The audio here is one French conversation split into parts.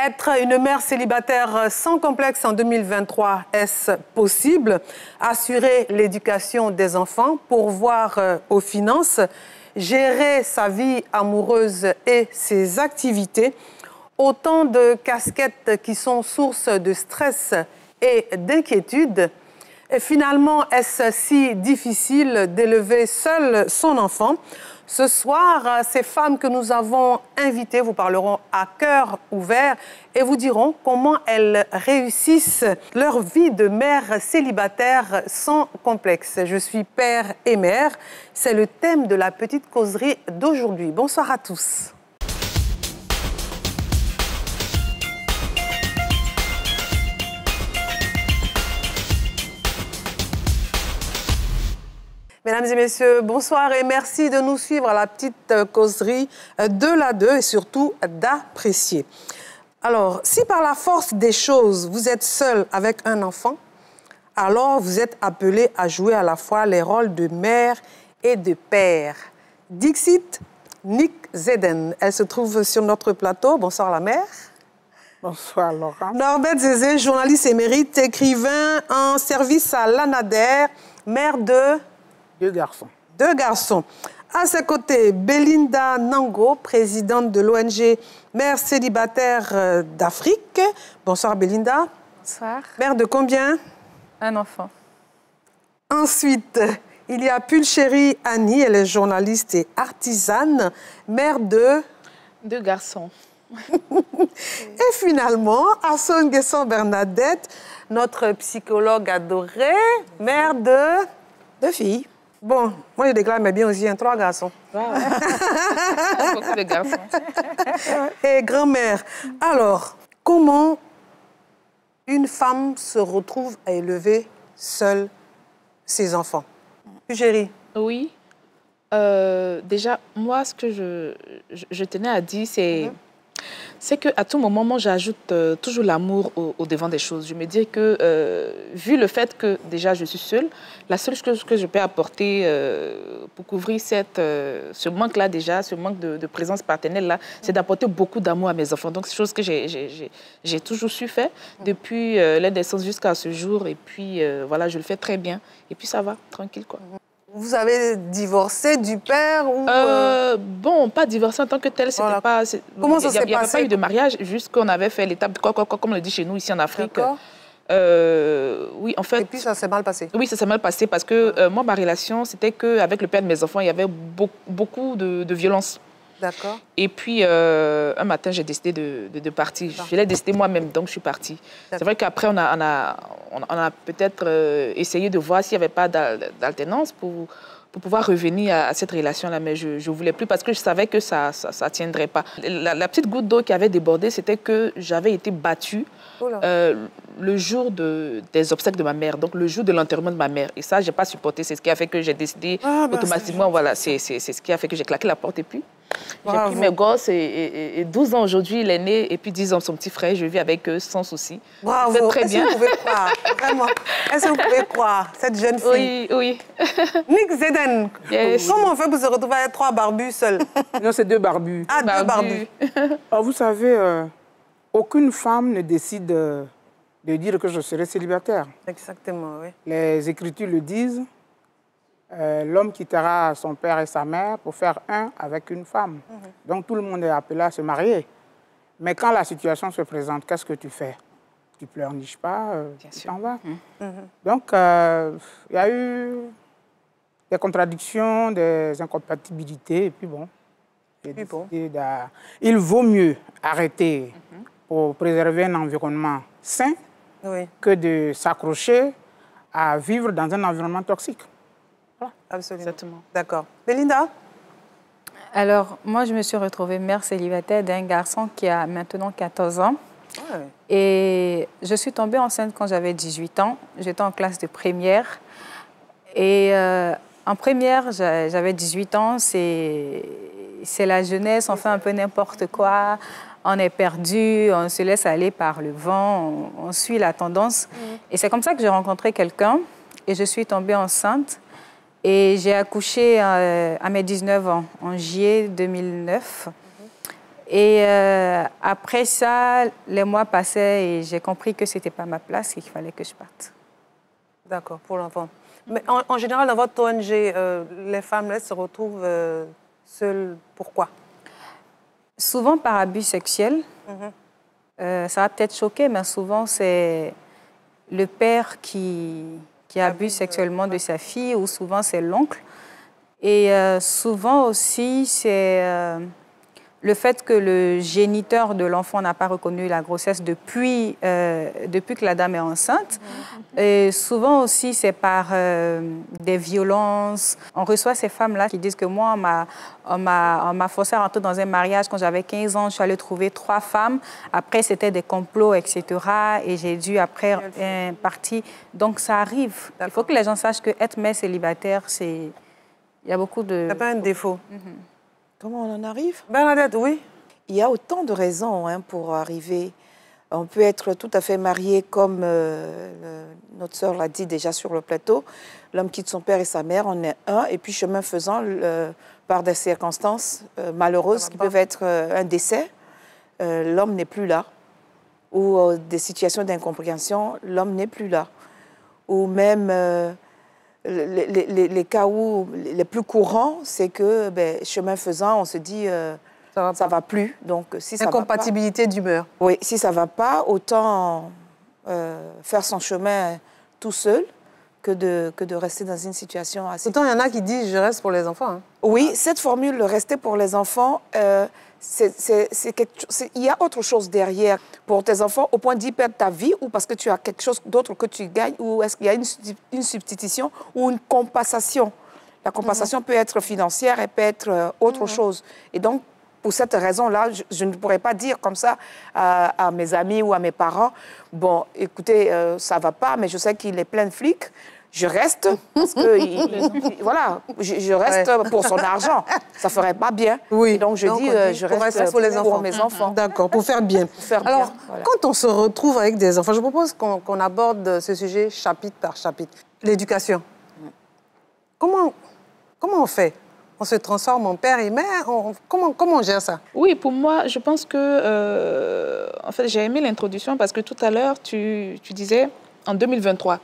Être une mère célibataire sans complexe en 2023, est-ce possible? Assurer l'éducation des enfants, pourvoir aux finances, gérer sa vie amoureuse et ses activités. Autant de casquettes qui sont source de stress et d'inquiétude. Et finalement, est-ce si difficile d'élever seule son enfant? Ce soir, ces femmes que nous avons invitées vous parleront à cœur ouvert et vous diront comment elles réussissent leur vie de mère célibataire sans complexe. Je suis père et mère. C'est le thème de la petite causerie d'aujourd'hui. Bonsoir à tous. Mesdames et messieurs, bonsoir et merci de nous suivre à la petite causerie de la 2 et surtout d'apprécier. Alors, si par la force des choses, vous êtes seul avec un enfant, alors vous êtes appelé à jouer à la fois les rôles de mère et de père. Dixit Nick Zeden, elle se trouve sur notre plateau. Bonsoir la mère. Bonsoir Laurent. Norbert Zézé, journaliste émérite, écrivain en service à l'ANADER, mère de... 2 garçons. 2 garçons. À ses côtés, Belinda Nango, présidente de l'ONG Mère célibataire d'Afrique. Bonsoir Belinda. Bonsoir. Mère de combien? Un enfant. Ensuite, il y a Pulchérie Annie, elle est journaliste et artisane, mère de... 2 garçons. Et finalement, Asson Guesson Bernadette, notre psychologue adorée, mère de... 2 filles. Bon, moi je déclare mais bien aussi, 3 garçons. Wow. Beaucoup de garçons. Et grand-mère. Alors, comment une femme se retrouve à élever seule ses enfants? Chérie. Oui. Déjà, moi, ce que je tenais à dire, c'est qu'à tout moment, moi, j'ajoute toujours l'amour au devant des choses. Je me dis que, vu le fait que, déjà, je suis seule, la seule chose que je peux apporter pour couvrir ce manque-là, déjà, ce manque de présence paternelle-là, c'est d'apporter beaucoup d'amour à mes enfants. Donc, c'est chose que j'ai toujours su faire depuis leur naissance jusqu'à ce jour. Et puis, voilà, je le fais très bien. Et puis, ça va, tranquille, quoi. Vous avez divorcé du père ou... Bon, pas divorcé en tant que tel, c'était voilà. pas... Comment ça s'est passé? Il n'y avait pas eu de mariage, juste qu'on avait fait l'étape, comme on le dit chez nous, ici en Afrique. Oui, en fait... Et puis ça s'est mal passé? Oui, ça s'est mal passé parce que moi, ma relation, c'était qu'avec le père de mes enfants, il y avait beaucoup de violence. D'accord. Et puis, un matin, j'ai décidé de partir. Je l'ai décidé moi-même, donc je suis partie. C'est vrai qu'après, on a peut-être essayé de voir s'il n'y avait pas d'alternance pour pouvoir revenir à cette relation-là, mais je ne voulais plus parce que je savais que ça ne tiendrait pas. La petite goutte d'eau qui avait débordé, c'était que j'avais été battue le jour des obsèques de ma mère, donc le jour de l'enterrement de ma mère. Et ça, je n'ai pas supporté. C'est ce qui a fait que j'ai décidé automatiquement, voilà, c'est ce qui a fait que j'ai claqué la porte et puis... J'ai pris mes gosses et 12 ans aujourd'hui, il est né, et puis 10 ans son petit frère, je vis avec eux sans souci. Bravo. C'est très bien. Est-ce que vous pouvez croire, vraiment, est-ce que vous pouvez croire, cette jeune fille? Oui, oui. Nick Zeden, comment on fait pour se retrouver avec 3 barbus seuls? Non, c'est 2 barbus. Ah, 2 barbus. Alors, vous savez, aucune femme ne décide de dire que je serai célibataire. Exactement, oui. Les Écritures le disent. L'homme quittera son père et sa mère pour faire un avec une femme. Donc tout le monde est appelé à se marier. Mais quand la situation se présente, qu'est-ce que tu fais? Tu pleurniches pas, tu t'en vas. Donc il y a eu des contradictions, des incompatibilités, et puis bon, j'ai décidé il vaut mieux arrêter pour préserver un environnement sain que de s'accrocher à vivre dans un environnement toxique. Absolument. Exactement. D'accord. Belinda? Alors, moi, je me suis retrouvée mère célibataire d'un garçon qui a maintenant 14 ans. Ouais. Et je suis tombée enceinte quand j'avais 18 ans. J'étais en classe de première. Et en première, j'avais 18 ans. C'est la jeunesse, on fait un peu n'importe quoi. On est perdu, on se laisse aller par le vent, on suit la tendance. Et c'est comme ça que j'ai rencontré quelqu'un. Et je suis tombée enceinte. Et j'ai accouché à mes 19 ans, en juillet 2009. Et après ça, les mois passaient et j'ai compris que ce n'était pas ma place et qu'il fallait que je parte. D'accord, pour l'enfant. Mais en général, dans votre ONG, les femmes, elles se retrouvent seules. Pourquoi? Souvent par abus sexuel. Ça va peut-être choquer, mais souvent c'est le père qui abuse sexuellement de sa fille, ou souvent c'est l'oncle. Et souvent aussi c'est le fait que le géniteur de l'enfant n'a pas reconnu la grossesse depuis que la dame est enceinte. Et souvent aussi, c'est par des violences. On reçoit ces femmes-là qui disent que moi, on m'a forcé à rentrer dans un mariage quand j'avais 15 ans. Je suis allée trouver 3 femmes. Après, c'était des complots, etc. Et j'ai dû après partir. Donc, ça arrive. Il faut que les gens sachent qu'être mère célibataire, c'est... Il y a beaucoup de... C'est pas un défaut. Comment on en arrive? Bernadette, oui. Il y a autant de raisons pour arriver. On peut être tout à fait marié, comme notre sœur l'a dit déjà sur le plateau. L'homme quitte son père et sa mère, on est un. Et puis, chemin faisant, par des circonstances malheureuses qui peuvent être un décès, l'homme n'est plus là. Ou des situations d'incompréhension, l'homme n'est plus là. Ou même... les cas où les plus courants, c'est que chemin faisant, on se dit ça va plus. Donc si ça incompatibilité d'humeur. Oui, si ça va pas, autant faire son chemin tout seul que de rester dans une situation assez... Pourtant, il y en a qui disent je reste pour les enfants. Hein. Oui, cette formule, le rester pour les enfants, il y a autre chose derrière pour tes enfants, au point d'y perdre ta vie, ou parce que tu as quelque chose d'autre que tu gagnes, ou est-ce qu'il y a une substitution ou une compensation. La compensation peut être financière et peut être autre chose. Et donc, pour cette raison-là, je ne pourrais pas dire comme ça à mes amis ou à mes parents, bon, écoutez, ça ne va pas, mais je sais qu'il est plein de flics. Je reste parce que, voilà, je reste pour son argent. Ça ne ferait pas bien. Oui. Et donc, je dis, je reste pour mes enfants. D'accord, pour faire bien. Alors, voilà. quand on se retrouve avec des enfants, je propose qu'on aborde ce sujet chapitre par chapitre. L'éducation. Comment on fait? On se transforme en père et mère? Comment on gère ça? Oui, pour moi, je pense que... en fait, j'ai aimé l'introduction parce que tout à l'heure, tu disais en 2023.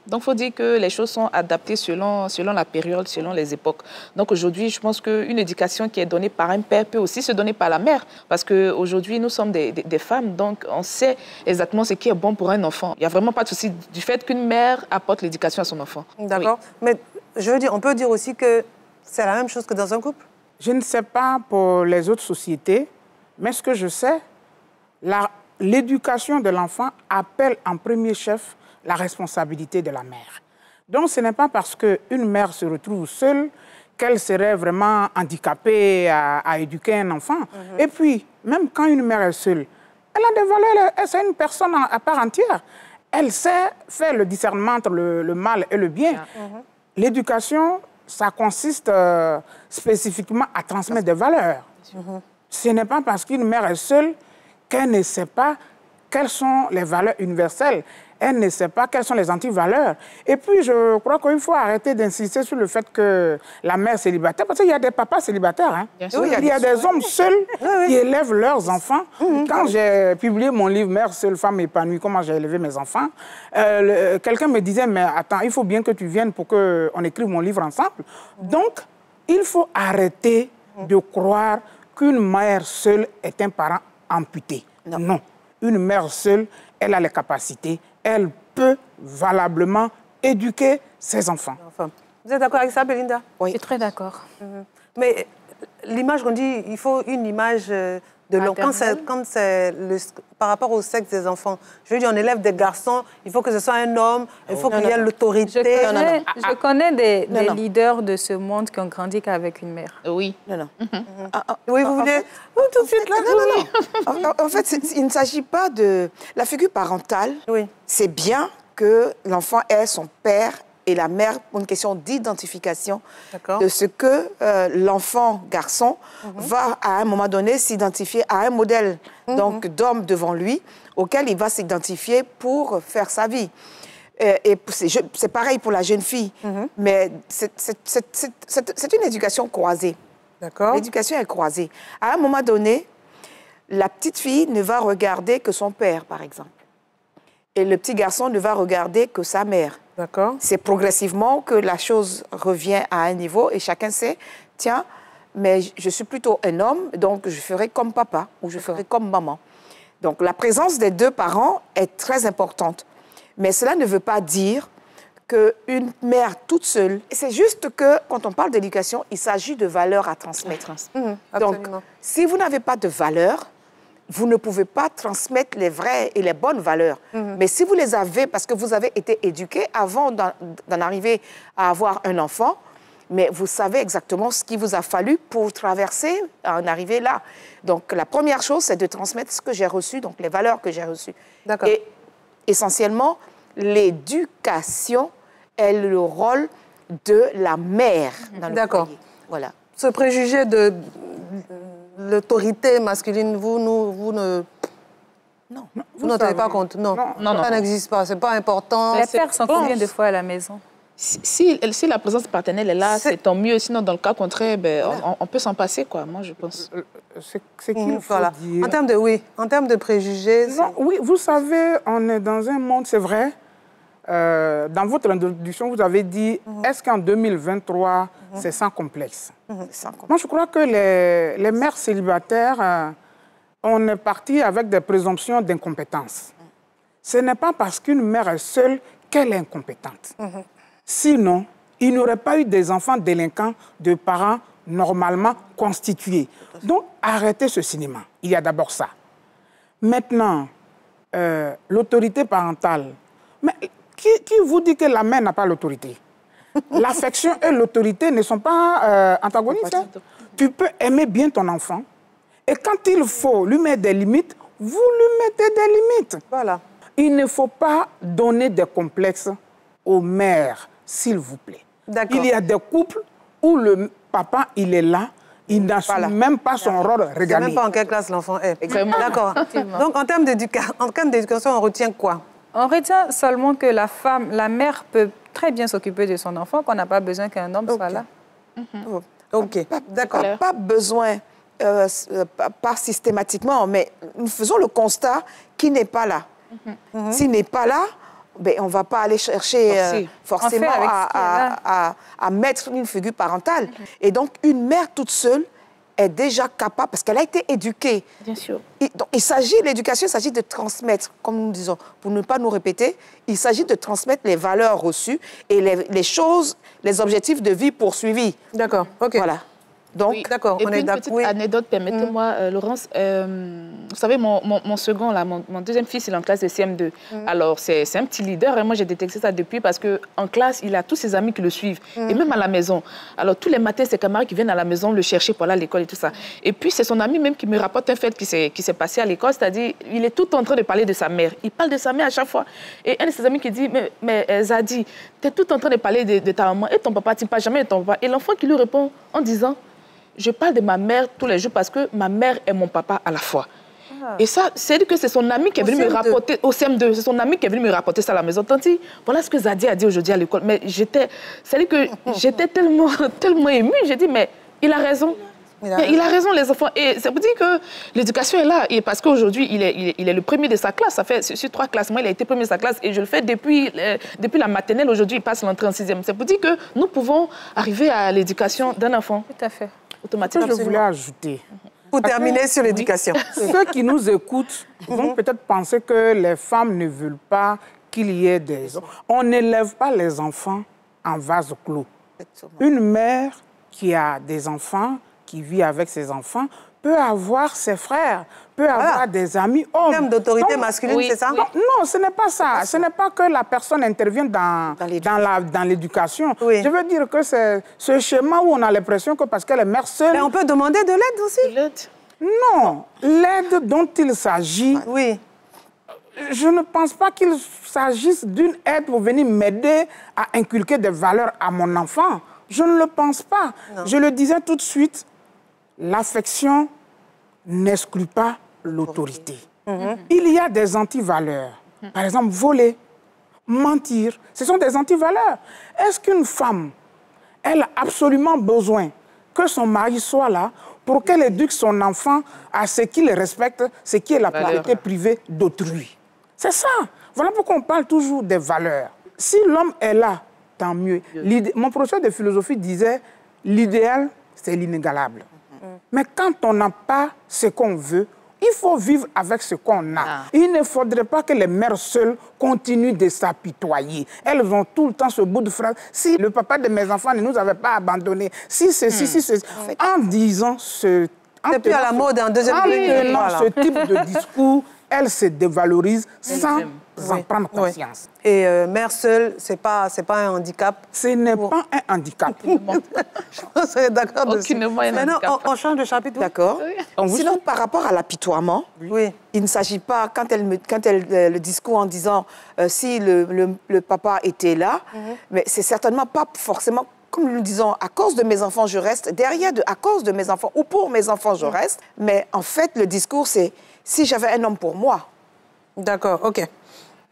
Donc, il faut dire que les choses sont adaptées selon la période, selon les époques. Donc, aujourd'hui, je pense qu'une éducation qui est donnée par un père peut aussi se donner par la mère. Parce qu'aujourd'hui, nous sommes des femmes, donc on sait exactement ce qui est bon pour un enfant. Il n'y a vraiment pas de souci du fait qu'une mère apporte l'éducation à son enfant. D'accord. Oui. Mais je veux dire, on peut dire aussi que c'est la même chose que dans un couple? Je ne sais pas pour les autres sociétés, mais ce que je sais, l'éducation de l'enfant appelle en premier chef la responsabilité de la mère. Donc, ce n'est pas parce qu'une mère se retrouve seule qu'elle serait vraiment handicapée à éduquer un enfant. Et puis, même quand une mère est seule, elle a des valeurs, c'est une personne à part entière. Elle sait faire le discernement entre le mal et le bien. L'éducation, ça consiste spécifiquement à transmettre des valeurs. Ce n'est pas parce qu'une mère est seule qu'elle ne sait pas quelles sont les valeurs universelles. Elle ne sait pas quelles sont les antivaleurs. Et puis, je crois qu'il faut arrêter d'insister sur le fait que la mère célibataire, parce qu'il y a des papas célibataires. Hein. Oui, il y a des hommes seuls qui élèvent leurs enfants. Quand j'ai publié mon livre « Mère seule, femme épanouie, comment j'ai élevé mes enfants », quelqu'un me disait « Mais attends, il faut bien que tu viennes pour qu'on écrive mon livre ensemble. » Donc, il faut arrêter de croire qu'une mère seule est un parent amputé. Non. Une mère seule, elle a les capacités, elle peut valablement éduquer ses enfants. Vous êtes d'accord avec ça, Belinda? Oui. Je suis très d'accord. Mais l'image qu'on dit, il faut une image de l'homme. Quand c'est par rapport au sexe des enfants, je veux dire, on élève des garçons, il faut que ce soit un homme, il faut qu'il y ait l'autorité. Je connais des leaders de ce monde qui ont grandi qu'avec une mère. Oui. Oui, vous voulez... tout de suite, là. Non. En fait, il ne s'agit pas de... La figure parentale, c'est bien que l'enfant ait son père et la mère pour une question d'identification de ce que l'enfant garçon va à un moment donné s'identifier à un modèle donc d'homme devant lui auquel il va s'identifier pour faire sa vie. Et c'est pareil pour la jeune fille, mais c'est une éducation croisée. D'accord. L'éducation est croisée. À un moment donné, la petite fille ne va regarder que son père, par exemple. Et le petit garçon ne va regarder que sa mère. D'accord. C'est progressivement que la chose revient à un niveau et chacun sait, tiens, mais je suis plutôt un homme, donc je ferai comme papa ou je ferai comme maman. Donc la présence des deux parents est très importante. Mais cela ne veut pas dire qu'une mère toute seule... C'est juste que quand on parle d'éducation, il s'agit de valeurs à transmettre. Donc, si vous n'avez pas de valeurs, vous ne pouvez pas transmettre les vraies et les bonnes valeurs. Mais si vous les avez, parce que vous avez été éduqué avant d'en arriver à avoir un enfant, mais vous savez exactement ce qu'il vous a fallu pour traverser, en arriver là. Donc, la première chose, c'est de transmettre ce que j'ai reçu, donc les valeurs que j'ai reçues. D'accord. Et essentiellement, l'éducation est le rôle de la mère dans le foyer. Voilà. Ce préjugé de l'autorité masculine, vous ne tenez pas compte? Non, ça n'existe pas, c'est pas important. Les pères sont combien de fois à la maison? Si la présence paternelle est là, c'est tant mieux. Sinon, dans le cas contraire, ben, on peut s'en passer, quoi, moi, je pense. C'est qu'il faut dire... En termes de préjugés... Non, oui, vous savez, on est dans un monde, c'est vrai. Dans votre introduction, vous avez dit, est-ce qu'en 2023, c'est sans complexe? Moi, je crois que les mères célibataires, on est parti avec des présomptions d'incompétence. Ce n'est pas parce qu'une mère est seule qu'elle est incompétente. Sinon, il n'y aurait pas eu des enfants délinquants de parents normalement constitués. Donc, arrêtez ce cinéma. Il y a d'abord ça. Maintenant, l'autorité parentale. Mais qui vous dit que la mère n'a pas l'autorité? L'affection et l'autorité ne sont pas antagonistes. Tu peux aimer bien ton enfant et quand il faut lui mettre des limites, vous lui mettez des limites. Voilà. Il ne faut pas donner des complexes aux mères, s'il vous plaît. Il y a des couples où le papa, il est là, il n'assume même pas son rôle régalien. Il ne sait même pas en quelle classe l'enfant est. D'accord. Donc, en termes d'éducation, on retient quoi? On retient seulement que la mère peut très bien s'occuper de son enfant, qu'on n'a pas besoin qu'un homme soit là. Ok, d'accord. Pas besoin, pas systématiquement, mais nous faisons le constat qu'il n'est pas là. S'il n'est pas là, ben, on ne va pas aller chercher forcément à mettre une figure parentale. Et donc, une mère toute seule est déjà capable, parce qu'elle a été éduquée. Bien sûr. L'éducation, il s'agit de transmettre, comme nous disons, pour ne pas nous répéter, il s'agit de transmettre les valeurs reçues et les choses, les objectifs de vie poursuivis. D'accord, ok. Voilà. Donc, oui. D'accord, on est d'accord. Et puis, une petite anecdote, permettez-moi, Laurence. Vous savez, mon second, là, mon deuxième fils, il est en classe de CM2. Alors, c'est un petit leader. Et moi, j'ai détecté ça depuis parce qu'en classe, il a tous ses amis qui le suivent. Et même à la maison. Alors, tous les matins, ses camarades qui viennent à la maison le chercher pour aller à l'école et tout ça. Et puis, c'est son ami même qui me rapporte un fait qui s'est passé à l'école. C'est-à-dire, il est tout en train de parler de sa mère. Il parle de sa mère à chaque fois. Et un de ses amis qui dit, mais Zadi, tu es tout en train de parler de ta maman et ton papa, tu ne parles jamais de ton papa. Et l'enfant qui lui répond en disant, je parle de ma mère tous les jours parce que ma mère est mon papa à la fois. Et ça, c'est que c'est son ami qui est venu me rapporter, au CM2, c'est son ami qui est venu me rapporter ça à la maison. Tandis, voilà ce que Zadi a dit aujourd'hui à l'école. Mais j'étais tellement émue, j'ai dit, mais il a raison. Il a raison, les enfants. Et ça veut dire que l'éducation est là. Et parce qu'aujourd'hui, il est le premier de sa classe. Ça fait sur 3 classes. Moi, il a été premier de sa classe. Et je le fais depuis la maternelle. Aujourd'hui, il passe l'entrée en 6e. C'est pour dire que nous pouvons arriver à l'éducation d'un enfant. Tout à fait. Automatiquement. Je voulais ajouter. Pour terminer sur l'éducation. Ceux qui nous écoutent vont peut-être penser que les femmes ne veulent pas qu'il y ait des... On n'élève pas les enfants en vase clos. Une mère qui a des enfants, qui vit avec ses enfants, peut avoir ses frères, peut avoir des amis hommes. En termes d'autorité masculine, c'est ça? Non, ce n'est pas ça. Ce n'est pas que la personne intervienne dans l'éducation. Je veux dire que c'est ce schéma où on a l'impression que parce qu'elle est mère seule... Mais on peut demander de l'aide aussi. Non, l'aide dont il s'agit... Oui. Je ne pense pas qu'il s'agisse d'une aide pour venir m'aider à inculquer des valeurs à mon enfant. Je ne le pense pas. Non. Je le disais tout de suite, l'affection n'exclut pas l'autorité. Il y a des antivaleurs. Par exemple, voler, mentir, ce sont des antivaleurs. Est-ce qu'une femme, elle a absolument besoin que son mari soit là pour qu'elle éduque son enfant à ce qu'il respecte, ce qui est la propriété privée d'autrui. C'est ça. Voilà pourquoi on parle toujours des valeurs. Si l'homme est là, tant mieux. Mon professeur de philosophie disait, l'idéal, c'est l'inégalable. Mais quand on n'a pas ce qu'on veut, il faut vivre avec ce qu'on a. Il ne faudrait pas que les mères seules continuent de s'apitoyer. Elles ont tout le temps ce bout de phrase. Si le papa de mes enfants ne nous avait pas abandonnés, si ceci, si ceci. En disant ce... C'est plus à la mode en deuxième degré. En tenant ce type de discours, elle se dévalorise sans en prendre conscience. Et mère seule, ce n'est pas un handicap. Ce n'est pas un handicap. Je pense qu'on est d'accord dessus. Maintenant, on change de chapitre. D'accord. Sinon, par rapport à l'apitoiement, il ne s'agit pas, quand le discours en disant si le papa était là, mais c'est certainement pas forcément, comme nous le disons, à cause de mes enfants, je reste. Derrière, à cause de mes enfants ou pour mes enfants, je reste. Mais en fait, le discours, c'est si j'avais un homme pour moi. D'accord, OK.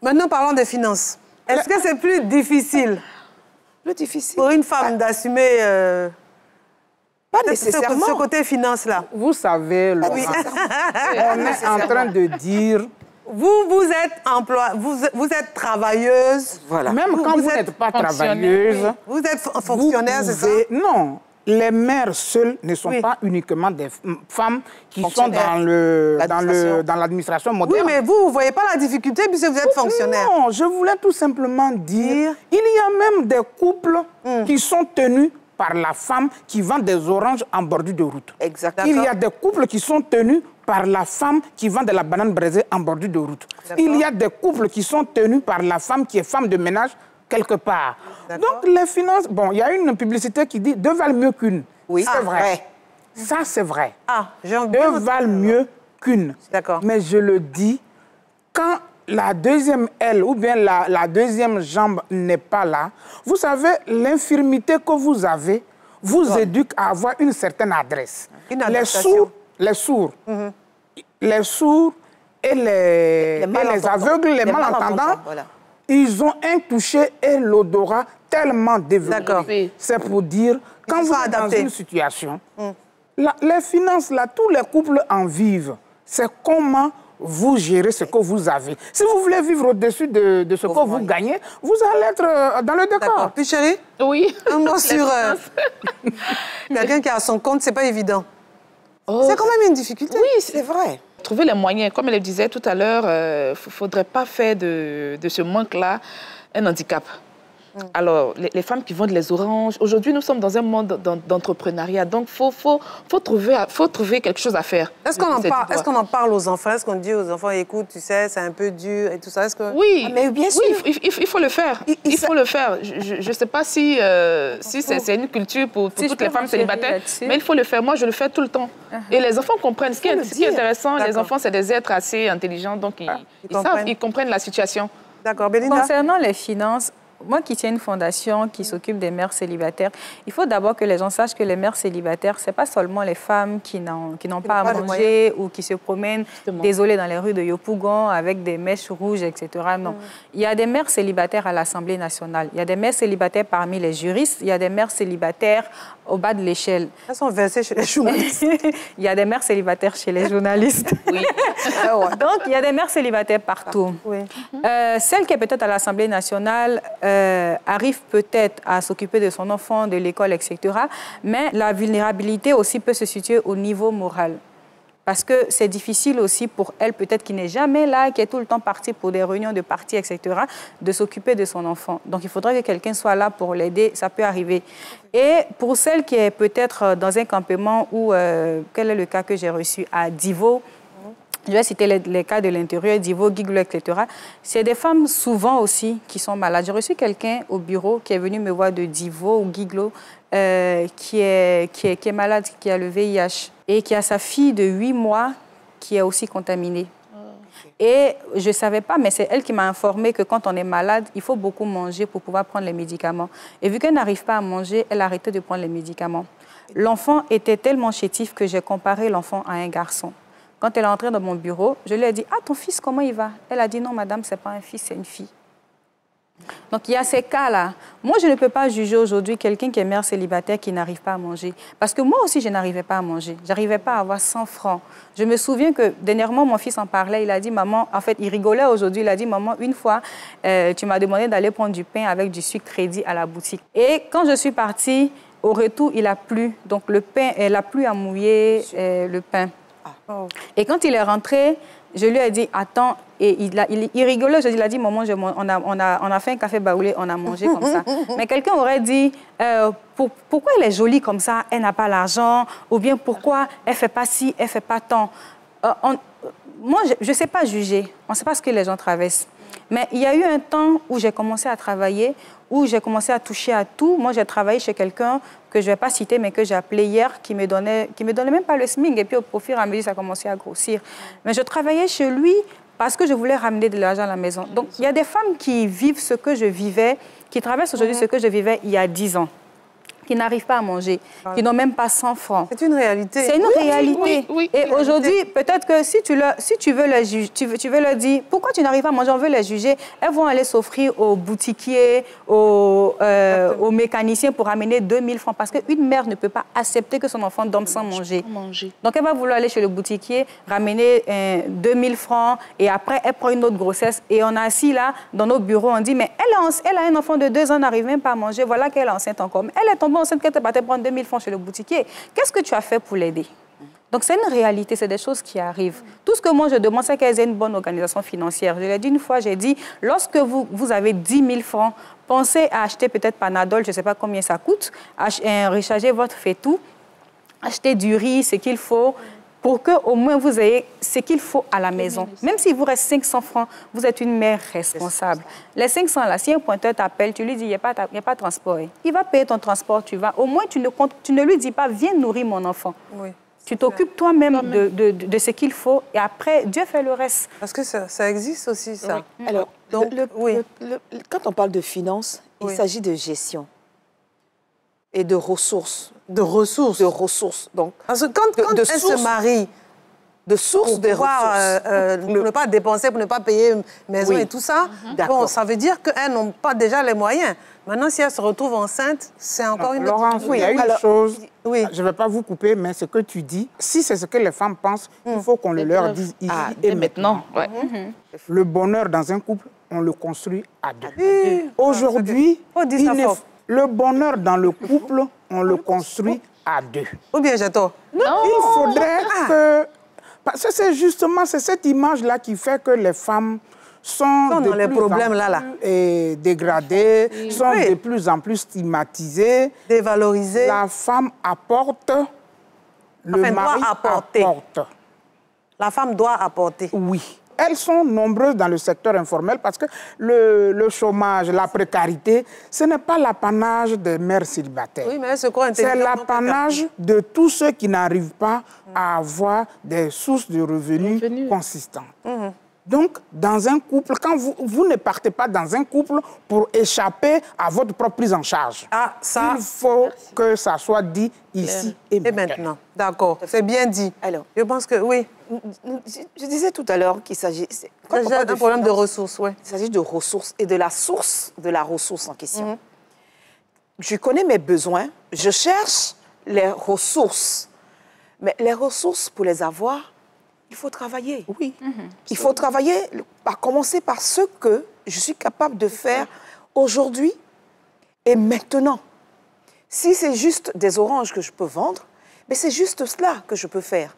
Maintenant, parlons des finances. Est-ce que c'est plus difficile? Plus difficile. Pour une femme d'assumer pas nécessairement ce côté finance-là? Vous savez, Laurent, on est en train de dire... Vous êtes travailleuse. Voilà. Même quand vous n'êtes pas travailleuse... Vous êtes fonctionnaire, c'est ça? Non. Les mères seules ne sont pas uniquement des femmes qui sont dans l'administration moderne. Oui, mais vous ne voyez pas la difficulté puisque vous êtes fonctionnaire. Non, je voulais tout simplement dire, il y a même des couples qui sont tenus par la femme qui vend des oranges en bordure de route. Exactement. Il y a des couples qui sont tenus par la femme qui vend de la banane braisée en bordure de route. Il y a des couples qui sont tenus par la femme qui est femme de ménage quelque part. Donc, les finances... Bon, il y a une publicité qui dit « deux valent mieux qu'une ». Oui, c'est vrai. Ça, c'est vrai. Deux valent mieux qu'une. D'accord. Mais je le dis, quand la deuxième aile ou bien la deuxième jambe n'est pas là, vous savez, l'infirmité que vous avez vous éduque à avoir une certaine adresse. Les sourds et les aveugles, les malentendants, ils ont un toucher et l'odorat tellement développé. C'est pour dire, quand vous êtes dans une situation, les finances, là, tous les couples en vivent. C'est comment vous gérez ce que vous avez. Si vous voulez vivre au-dessus de ce que vous gagnez, vous allez être dans le décor. Puis chérie, oui. Un mot sur quelqu'un qui a son compte, c'est pas évident. C'est quand même une difficulté. Oui, c'est vrai. Trouver les moyens. Comme elle le disait tout à l'heure, il ne faudrait pas faire de ce manque-là un handicap. Alors, les femmes qui vendent les oranges, aujourd'hui, nous sommes dans un monde d'entrepreneuriat, donc il faut trouver quelque chose à faire. Est-ce qu'on en parle aux enfants? Est-ce qu'on dit aux enfants, écoute, tu sais, c'est un peu dur et tout ça? Oui, mais bien sûr. Oui, il faut le faire. Il faut le faire. Je ne sais pas si c'est une culture pour toutes les femmes célibataires, mais il faut le faire. Moi, je le fais tout le temps. Et les enfants comprennent. Ce qui est intéressant, les enfants, c'est des êtres assez intelligents, donc ils comprennent la situation. D'accord, Belinda? Concernant les finances, moi qui tiens une fondation qui s'occupe des mères célibataires, il faut d'abord que les gens sachent que les mères célibataires, ce n'est pas seulement les femmes qui n'ont pas à manger ou qui se promènent désolées dans les rues de Yopougon avec des mèches rouges, etc. Non. Il y a des mères célibataires à l'Assemblée nationale. Il y a des mères célibataires parmi les juristes. Il y a des mères célibataires au bas de l'échelle. Elles sont versées chez les journalistes. Il y a des mères célibataires chez les journalistes. Oui. Donc, il y a des mères célibataires partout. Oui. Celle qui est peut-être à l'Assemblée nationale arrive peut-être à s'occuper de son enfant, de l'école, etc. Mais la vulnérabilité aussi peut se situer au niveau moral. Parce que c'est difficile aussi pour elle, peut-être qui n'est jamais là, qui est tout le temps partie pour des réunions de parti, etc., de s'occuper de son enfant. Donc, il faudrait que quelqu'un soit là pour l'aider. Ça peut arriver. Et pour celle qui est peut-être dans un campement où, quel est le cas que j'ai reçu à Divo, je vais citer les cas de l'intérieur, Divo, Guiglo, etc. C'est des femmes souvent aussi qui sont malades. J'ai reçu quelqu'un au bureau qui est venu me voir de Divo ou Guiglo, qui est malade, qui a le VIH et qui a sa fille de 8 mois qui est aussi contaminée. Et je ne savais pas, mais c'est elle qui m'a informé que quand on est malade, il faut beaucoup manger pour pouvoir prendre les médicaments. Et vu qu'elle n'arrive pas à manger, elle a arrêté de prendre les médicaments. L'enfant était tellement chétif que j'ai comparé l'enfant à un garçon. Quand elle est entrée dans mon bureau, je lui ai dit « Ah, ton fils, comment il va ?» Elle a dit « Non, madame, ce n'est pas un fils, c'est une fille. » Donc, il y a ces cas-là. Moi, je ne peux pas juger aujourd'hui quelqu'un qui est mère célibataire qui n'arrive pas à manger. Parce que moi aussi, je n'arrivais pas à manger. Je n'arrivais pas à avoir 100 francs. Je me souviens que, dernièrement, mon fils en parlait. Il a dit, maman, en fait, il rigolait aujourd'hui. Il a dit, maman, une fois, tu m'as demandé d'aller prendre du pain avec du sucre crédit à la boutique. Et quand je suis partie, au retour, il a plu. Donc, le pain, elle a plu à mouiller le pain. Et quand il est rentré, je lui ai dit, attends, et il rigolait, il a dit, maman, on a fait un café baoulé, on a mangé comme ça. Mais quelqu'un aurait dit, pourquoi elle est jolie comme ça, elle n'a pas l'argent, ou bien pourquoi elle ne fait pas ci, elle ne fait pas tant. Moi, je ne sais pas juger, on ne sait pas ce que les gens traversent. Mais il y a eu un temps où j'ai commencé à travailler, où j'ai commencé à toucher à tout. Moi, j'ai travaillé chez quelqu'un que je ne vais pas citer, mais que j'ai appelé hier, qui me donnait même pas le SMIC. Et puis, au fur et à mesure, ça a commencé à grossir. Mais je travaillais chez lui parce que je voulais ramener de l'argent à la maison. Donc, il y a des femmes qui vivent ce que je vivais, qui traversent aujourd'hui ce que je vivais il y a 10 ans, qui n'arrivent pas à manger, qui n'ont même pas 100 francs. C'est une réalité. C'est une réalité. Oui, et aujourd'hui, peut-être que si tu veux les juger, tu veux leur dire, pourquoi tu n'arrives pas à manger, on veut les juger, elles vont aller s'offrir aux boutiquiers, aux mécaniciens pour amener 2000 francs. Parce qu'une mère ne peut pas accepter que son enfant dorme sans manger. Donc, elle va vouloir aller chez le boutiquier, ramener 2000 francs, et après, elle prend une autre grossesse. Et on est assis là, dans nos bureaux, on dit, mais elle a un enfant de 2 ans, n'arrive même pas à manger, voilà qu'elle est enceinte encore. Mais elle est tombée enceinte qu'elle te partait prendre 2000 francs chez le boutiquier. Qu'est-ce que tu as fait pour l'aider? Donc, c'est une réalité, c'est des choses qui arrivent. Tout ce que moi, je demande, c'est qu'elles aient une bonne organisation financière. Je l'ai dit une fois, j'ai dit, lorsque vous avez 10 000 francs, pensez à acheter peut-être Panadol, je ne sais pas combien ça coûte, recharger votre faitout, acheter du riz, ce qu'il faut, pour qu'au moins vous ayez ce qu'il faut à la maison. Même s'il vous reste 500 francs, vous êtes une mère responsable. Les 500 là, si un pointeur t'appelle, tu lui dis, il n'y a pas de transport. Il va payer ton transport, tu vas. Au moins, tu ne lui dis pas, viens nourrir mon enfant. Oui. Tu t'occupes toi-même de ce qu'il faut et après, Dieu fait le reste. Parce que ça existe aussi, ça. Oui. Alors, quand on parle de finances, il s'agit de gestion et de ressources. De ressources. De ressources. Donc, parce que quand elle se marie, de sources de ressources. Pour ne pas dépenser, pour ne pas payer maison et tout ça, bon, ça veut dire qu'elles n'ont pas déjà les moyens. Maintenant, si elle se retrouve enceinte, c'est encore une autre... Laurence, il y a une chose, je ne vais pas vous couper, mais ce que tu dis, si c'est ce que les femmes pensent, il faut qu'on le leur dise ici et maintenant. Le bonheur dans un couple, on le construit à deux. Aujourd'hui, le bonheur dans le couple, on le construit à deux. Ou bien j'ai tort? Non. Il faudrait que... Parce que c'est justement cette image-là qui fait que les femmes sont dans les problèmes et dégradées, sont de plus en plus stigmatisées. Dévalorisées. La femme apporte, le mari apporte. La femme doit apporter. Oui. Elles sont nombreuses dans le secteur informel parce que le chômage, la précarité, ce n'est pas l'apanage des mères célibataires. Oui, mais c'est l'apanage de tous ceux qui n'arrivent pas à avoir des sources de revenus consistantes. Donc, dans un couple, quand vous ne partez pas dans un couple pour échapper à votre propre prise en charge, il faut que ça soit dit ici et maintenant. D'accord, c'est bien dit. Alors, je pense que oui. Je disais tout à l'heure qu'il s'agit... C'est un problème de ressources, oui. Il s'agit de ressources et de la source de la ressource en question. Je connais mes besoins, je cherche les ressources. Mais les ressources, pour les avoir, il faut travailler. Oui. Il faut travailler, à commencer par ce que je suis capable de faire aujourd'hui et maintenant. Si c'est juste des oranges que je peux vendre, mais c'est juste cela que je peux faire.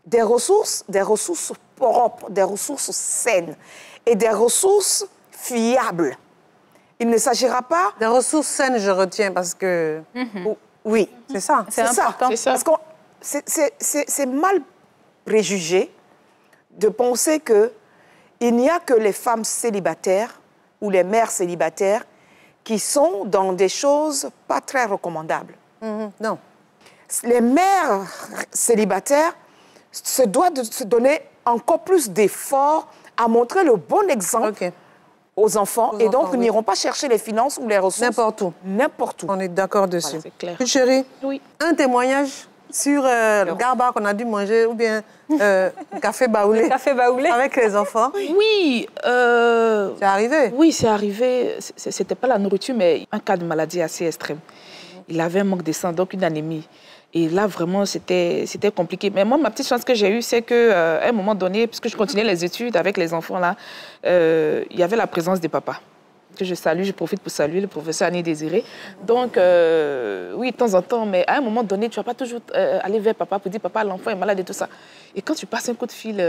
Des ressources propres, des ressources saines et des ressources fiables. Il ne s'agira pas... Des ressources saines, je retiens, parce que... Oui. C'est ça. C'est important. Parce que c'est mal préjugé de penser qu'il n'y a que les femmes célibataires ou les mères célibataires qui sont dans des choses pas très recommandables. Non. Les mères célibataires se doivent de se donner encore plus d'efforts à montrer le bon exemple aux enfants et donc n'iront pas chercher les finances ou les ressources. N'importe où. N'importe où. On est d'accord dessus. Voilà, c'est clair. Chérie, oui. Un témoignage sur le garba qu'on a dû manger ou bien café baoulé. Le café baoulé. Avec les enfants. Oui. C'est arrivé? Oui, c'est arrivé. C'était pas la nourriture, mais un cas de maladie assez extrême. Il avait un manque de sang, donc une anémie. Et là, vraiment, c'était compliqué. Mais moi, ma petite chance que j'ai eue, c'est qu'à un moment donné, puisque je continuais les études avec les enfants, là, il y avait la présence des papas. Que je salue, je profite pour saluer le professeur Annie Désiré. Donc, oui, de temps en temps, mais à un moment donné, tu ne vas pas toujours aller vers papa pour dire, papa, l'enfant est malade et tout ça. Et quand tu passes un coup de fil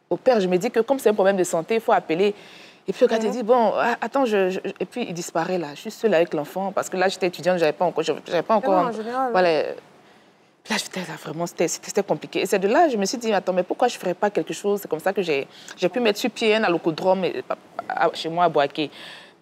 au père, je me dis que comme c'est un problème de santé, il faut appeler. Et puis, le gars te dit, bon, attends, et puis il disparaît là. Je suis seule avec l'enfant parce que là, j'étais étudiante, je n'avais pas encore. Non, en général, voilà. Là, j'étais là, vraiment, c'était compliqué. Et c'est de là, je me suis dit, attends, mais pourquoi je ne ferais pas quelque chose? C'est comme ça que j'ai pu mettre sur pied un allocodrome chez moi à Boaké.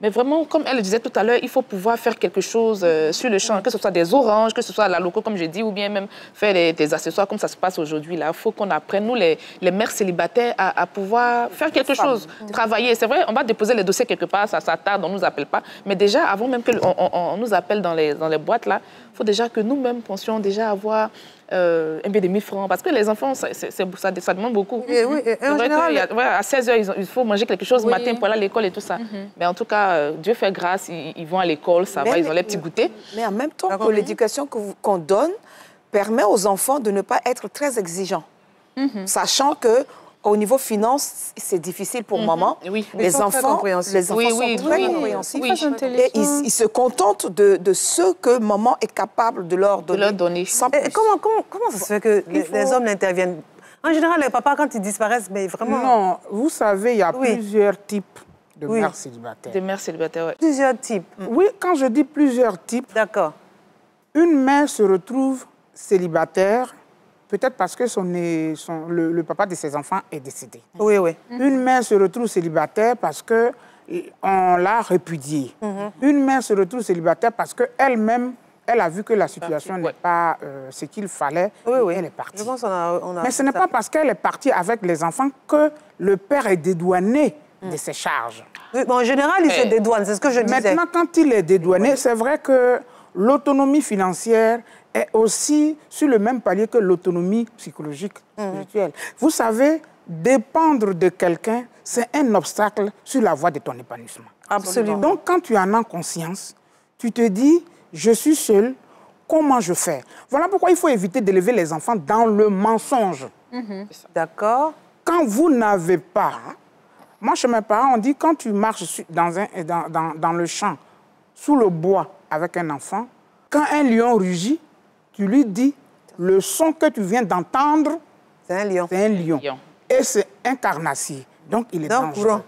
Mais vraiment, comme elle le disait tout à l'heure, il faut pouvoir faire quelque chose sur le champ, que ce soit des oranges, que ce soit la loco, comme j'ai dit, ou bien même faire des accessoires comme ça se passe aujourd'hui. Il faut qu'on apprenne, nous, les mères célibataires, à pouvoir faire quelque chose, travailler. C'est vrai, on va déposer les dossiers quelque part, ça tarde, on ne nous appelle pas. Mais déjà, avant même qu'on nous appelle dans les boîtes, là, il faut déjà que nous-mêmes pensions déjà avoir un peu de 1000 francs. Parce que les enfants, ça demande beaucoup. Et oui, et en général, à 16h, il faut manger quelque chose le matin pour aller à l'école et tout ça. Mais en tout cas, Dieu fait grâce, ils vont à l'école, ça va, ils ont les petits goûters. Mais en même temps que l'éducation qu'on donne permet aux enfants de ne pas être très exigeants. Sachant que au niveau finance, c'est difficile pour maman. Oui. Les enfants sont très compréhensifs. Et ils se contentent de ce que maman est capable de leur donner. Et comment ça se fait que les hommes n'interviennent? En général, les papas, quand ils disparaissent, mais vraiment... Non, vous savez, il y a plusieurs types de mères célibataires. De mères célibataires, oui. Plusieurs types. Oui, quand je dis plusieurs types, d'accord. Une mère se retrouve célibataire, peut-être parce que le papa de ses enfants est décédé. Oui, oui. Une mère se retrouve célibataire parce qu'on l'a répudiée. Une mère se retrouve célibataire parce qu'elle-même, elle a vu que la situation n'est pas ce qu'il fallait, et elle est partie. Je pense Mais ce n'est pas parce qu'elle est partie avec les enfants que le père est dédouané de ses charges. Oui, bon, en général, il se dédouane, c'est ce que je disais. Maintenant, quand il est dédouané, c'est vrai que l'autonomie financière est aussi sur le même palier que l'autonomie psychologique, spirituelle. Vous savez, dépendre de quelqu'un, c'est un obstacle sur la voie de ton épanouissement. Absolument. Donc, quand tu en as conscience, tu te dis, je suis seule, comment je fais? Voilà pourquoi il faut éviter d'élever les enfants dans le mensonge. D'accord. Quand vous n'avez pas... Moi, chez mes parents, on dit, quand tu marches dans le champ, sous le bois, avec un enfant, quand un lion rugit, tu lui dis, le son que tu viens d'entendre, c'est un lion. C'est un lion. Et c'est un carnassier. Donc, il est dangereux.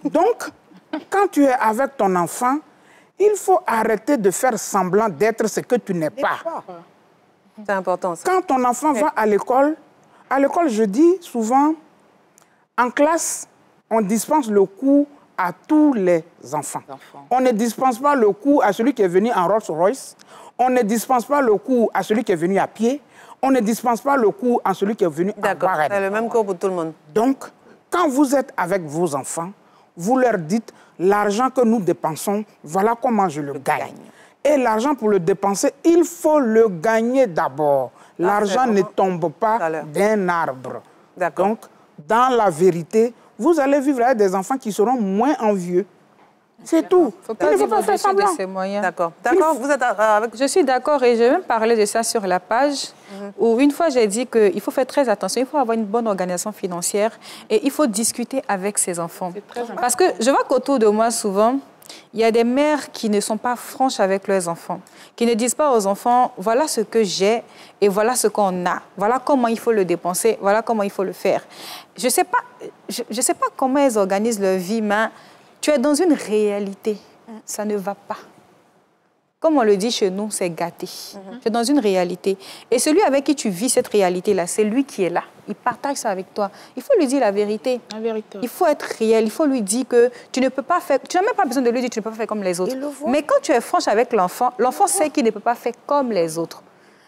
Donc, quand tu es avec ton enfant, il faut arrêter de faire semblant d'être ce que tu n'es pas. C'est important, ça. Quand ton enfant va à l'école, je dis souvent, en classe, on dispense le cours à tous les enfants. On ne dispense pas le cours à celui qui est venu en Rolls-Royce. On ne dispense pas le cours à celui qui est venu à pied. On ne dispense pas le cours à celui qui est venu à Warren. C'est le même cours pour tout le monde. Donc, quand vous êtes avec vos enfants, vous leur dites, l'argent que nous dépensons, voilà comment je le gagne. Et l'argent, pour le dépenser, il faut le gagner d'abord. L'argent ne tombe pas d'un arbre. Donc, dans la vérité, vous allez vivre avec des enfants qui seront moins envieux. C'est tout. Il ne faut pas faire semblant. D'accord. D'accord, vous êtes avec... Je suis d'accord et j'ai même parlé de ça sur la page où une fois j'ai dit qu'il faut faire très attention, il faut avoir une bonne organisation financière et il faut discuter avec ses enfants. Parce que je vois qu'autour de moi souvent, il y a des mères qui ne sont pas franches avec leurs enfants, qui ne disent pas aux enfants, voilà ce que j'ai et voilà ce qu'on a, voilà comment il faut le dépenser, voilà comment il faut le faire. Je ne sais pas comment elles organisent leur vie, mais tu es dans une réalité, ça ne va pas. Comme on le dit chez nous, c'est gâté. Tu es dans une réalité. Et celui avec qui tu vis cette réalité-là, c'est lui qui est là. Il partage ça avec toi. Il faut lui dire la vérité. La vérité. Il faut être réel. Il faut lui dire que tu ne peux pas faire... Tu n'as même pas besoin de lui dire que tu ne peux pas faire comme les autres. Mais quand tu es franche avec l'enfant, l'enfant sait qu'il ne peut pas faire comme les autres.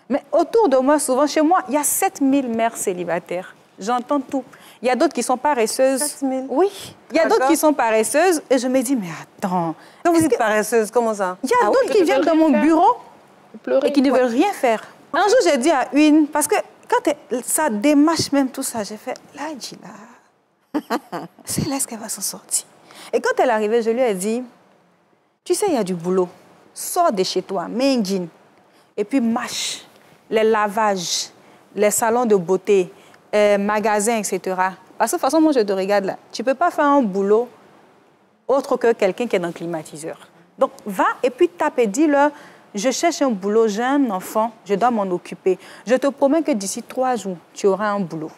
Mais autour de moi, souvent, chez moi, il y a 7000 mères célibataires. J'entends tout. Il y a d'autres qui sont paresseuses. 7000. Oui. Il y a d'autres qui sont paresseuses. Et je me dis, mais attends. Quand vous dites paresseuse, comment ça? Il y a d'autres qui viennent dans mon bureau et qui ne veulent rien faire. Un jour, j'ai dit à une, parce que quand ça démarche même tout ça, j'ai fait, là, c'est là qu'elle va s'en sortir. Et quand elle est arrivée, je lui ai dit, tu sais, il y a du boulot. Sors de chez toi, mets un jean. Et puis marche. Les lavages, les salons de beauté, magasins, etc. Parce que de toute façon, moi, je te regarde là. Tu ne peux pas faire un boulot autre que quelqu'un qui est dans le climatiseur. Donc, va et puis tape et dis-leur, je cherche un boulot, j'ai un enfant, je dois m'en occuper. Je te promets que d'ici 3 jours, tu auras un boulot.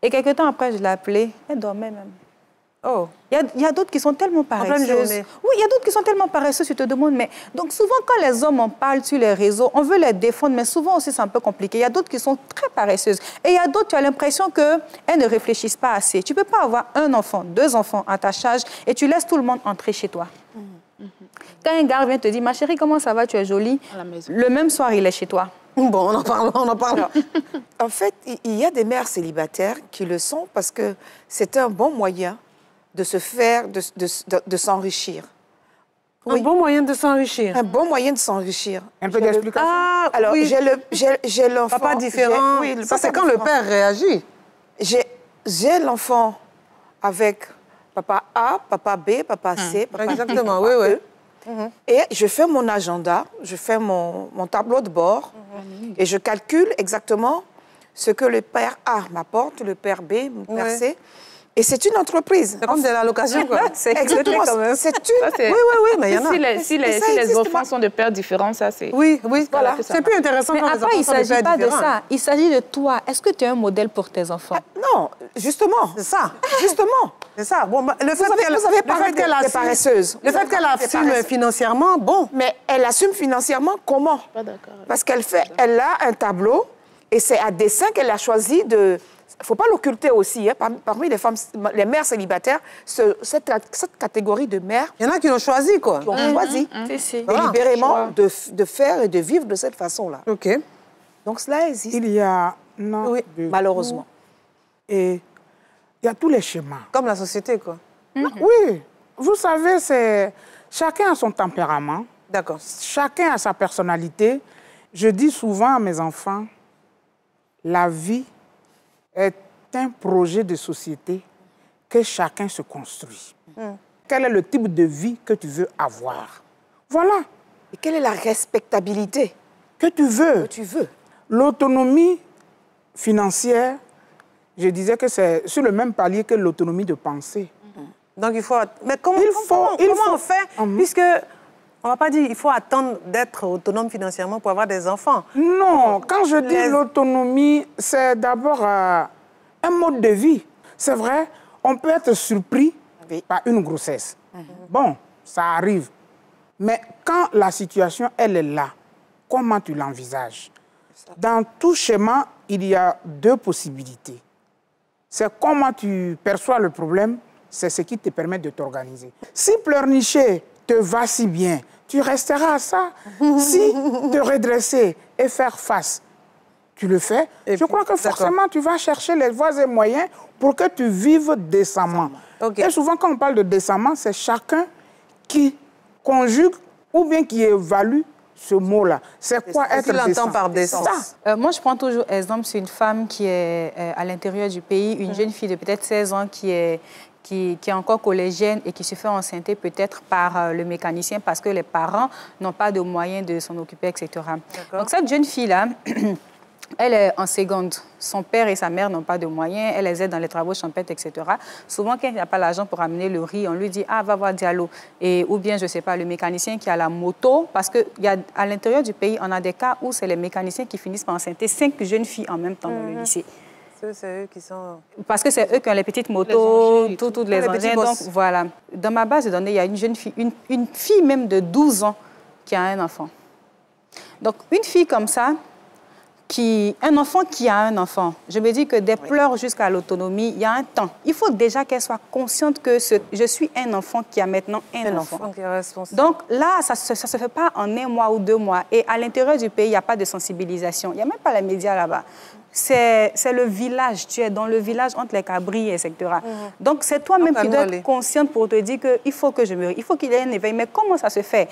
Et quelques temps après, je l'ai appelée, elle dormait même. Oh. Il y a d'autres qui sont tellement paresseuses. Oui, il y a d'autres qui sont tellement paresseuses, tu te demandes. Mais... Donc souvent, quand les hommes en parlent sur les réseaux, on veut les défendre, mais souvent aussi, c'est un peu compliqué. Il y a d'autres qui sont très paresseuses. Et il y a d'autres, tu as l'impression qu'elles ne réfléchissent pas assez. Tu ne peux pas avoir un enfant, 2 enfants à ta charge et tu laisses tout le monde entrer chez toi. Quand un gars vient te dire, ma chérie, comment ça va, tu es jolie, à la maison. Le même soir, il est chez toi. Bon, on en parle, on en parle. En fait, il y a des mères célibataires qui le sont parce que c'est un bon moyen de se faire, de s'enrichir. Un bon moyen de s'enrichir. Un bon moyen de s'enrichir. Un peu d'explication. Ah, Alors, oui. j'ai l'enfant... Papa différent. Oui, Ça, c'est quand le père réagit. J'ai l'enfant avec papa A, papa B, papa C, papa D, Exactement, papa oui, E. oui. Et je fais mon agenda, je fais mon tableau de bord et je calcule exactement ce que le père A m'apporte, le père B, le père C. Et c'est une entreprise. C'est comme de l'allocation, quoi. C'est Exactement, quand même. c'est une... Oui, oui, oui, mais il y en a. Si les enfants sont de pères différents, ça c'est... Oui, oui, Voilà. C'est plus intéressant Mais quand les après, il enfants ne sont de s'agit pères pas de différents. ça. Il s'agit de toi. Est-ce que tu es un modèle pour tes enfants? Non, justement. C'est ça. Justement. C'est ça. Bon, bah, le fait Vous avez parlé des paresseuses. Le fait qu'elle Des assume paresseuses. financièrement, bon. Mais elle assume financièrement comment? Pas d'accord. Parce elle a un tableau et c'est à dessein qu'elle a choisi de... Il ne faut pas l'occulter aussi. Hein. Parmi les femmes, les mères célibataires, cette catégorie de mères Il y en a qui l'ont choisi, quoi. qui ont choisi Voilà. délibérément de faire et de vivre de cette façon-là. OK. Donc cela existe, Il y a... Non, Oui, malheureusement. Et il y a tous les schémas. Comme la société, quoi. Oui, vous savez, chacun a son tempérament, D'accord. chacun a sa personnalité. Je dis souvent à mes enfants, la vie est un projet de société que chacun se construit. Quel est le type de vie que tu veux avoir? Voilà, Et quelle est la respectabilité que tu veux. que tu veux? L'autonomie financière, je disais que c'est sur le même palier que l'autonomie de pensée. Donc, il faut... Mais comment on fait puisque... On ne va pas dire qu'il faut attendre d'être autonome financièrement pour avoir des enfants. Non, quand je dis l'autonomie, c'est d'abord un mode de vie. C'est vrai, on peut être surpris par une grossesse. Bon, ça arrive. Mais quand la situation, elle est là, comment tu l'envisages? Dans tout schéma, il y a 2 possibilités. C'est comment tu perçois le problème, c'est ce qui te permet de t'organiser. Si pleurnicher te va si bien, tu resteras à ça. Si te redresser et faire face, tu le fais. Je crois que forcément, tu vas chercher les voies et moyens pour que tu vives décemment. Okay. Et souvent, quand on parle de décemment, c'est chacun qui conjugue ou bien qui évalue ce mot-là. C'est quoi être décent? Tu l'entends par décence. Moi, je prends toujours exemple sur une femme qui est à l'intérieur du pays, une jeune fille de peut-être 16 ans qui est encore collégienne et qui se fait enceinter peut-être par le mécanicien parce que les parents n'ont pas de moyens de s'en occuper, etc. Donc cette jeune fille-là, elle est en seconde. Son père et sa mère n'ont pas de moyens. Elle les aide dans les travaux champêtres, etc. Souvent, quand il n'y a pas l'argent pour amener le riz, on lui dit « Ah, va voir Diallo ». Ou bien, je ne sais pas, le mécanicien qui a la moto. Parce qu'à l'intérieur du pays, on a des cas où c'est les mécaniciens qui finissent par enceinter 5 jeunes filles en même temps dans le lycée. C'est eux qui sont... Parce que c'est eux qui ont les petites motos, toutes les engins. Donc, boss. voilà. Dans ma base de données, il y a une jeune fille, une fille même de 12 ans qui a un enfant. Donc, une fille comme ça, un enfant qui a un enfant, je me dis que des pleurs jusqu'à l'autonomie, il y a un temps. Il faut déjà qu'elle soit consciente que je suis un enfant qui a maintenant un enfant. qui est responsable. Donc là, ça ne se fait pas en 1 mois ou 2 mois. Et à l'intérieur du pays, il n'y a pas de sensibilisation. Il n'y a même pas les médias là-bas. C'est le village. Tu es dans le village entre les cabris, etc. Donc, c'est toi-même qui dois être consciente pour te dire qu'il faut que il faut qu'il y ait un éveil. Mais comment ça se fait?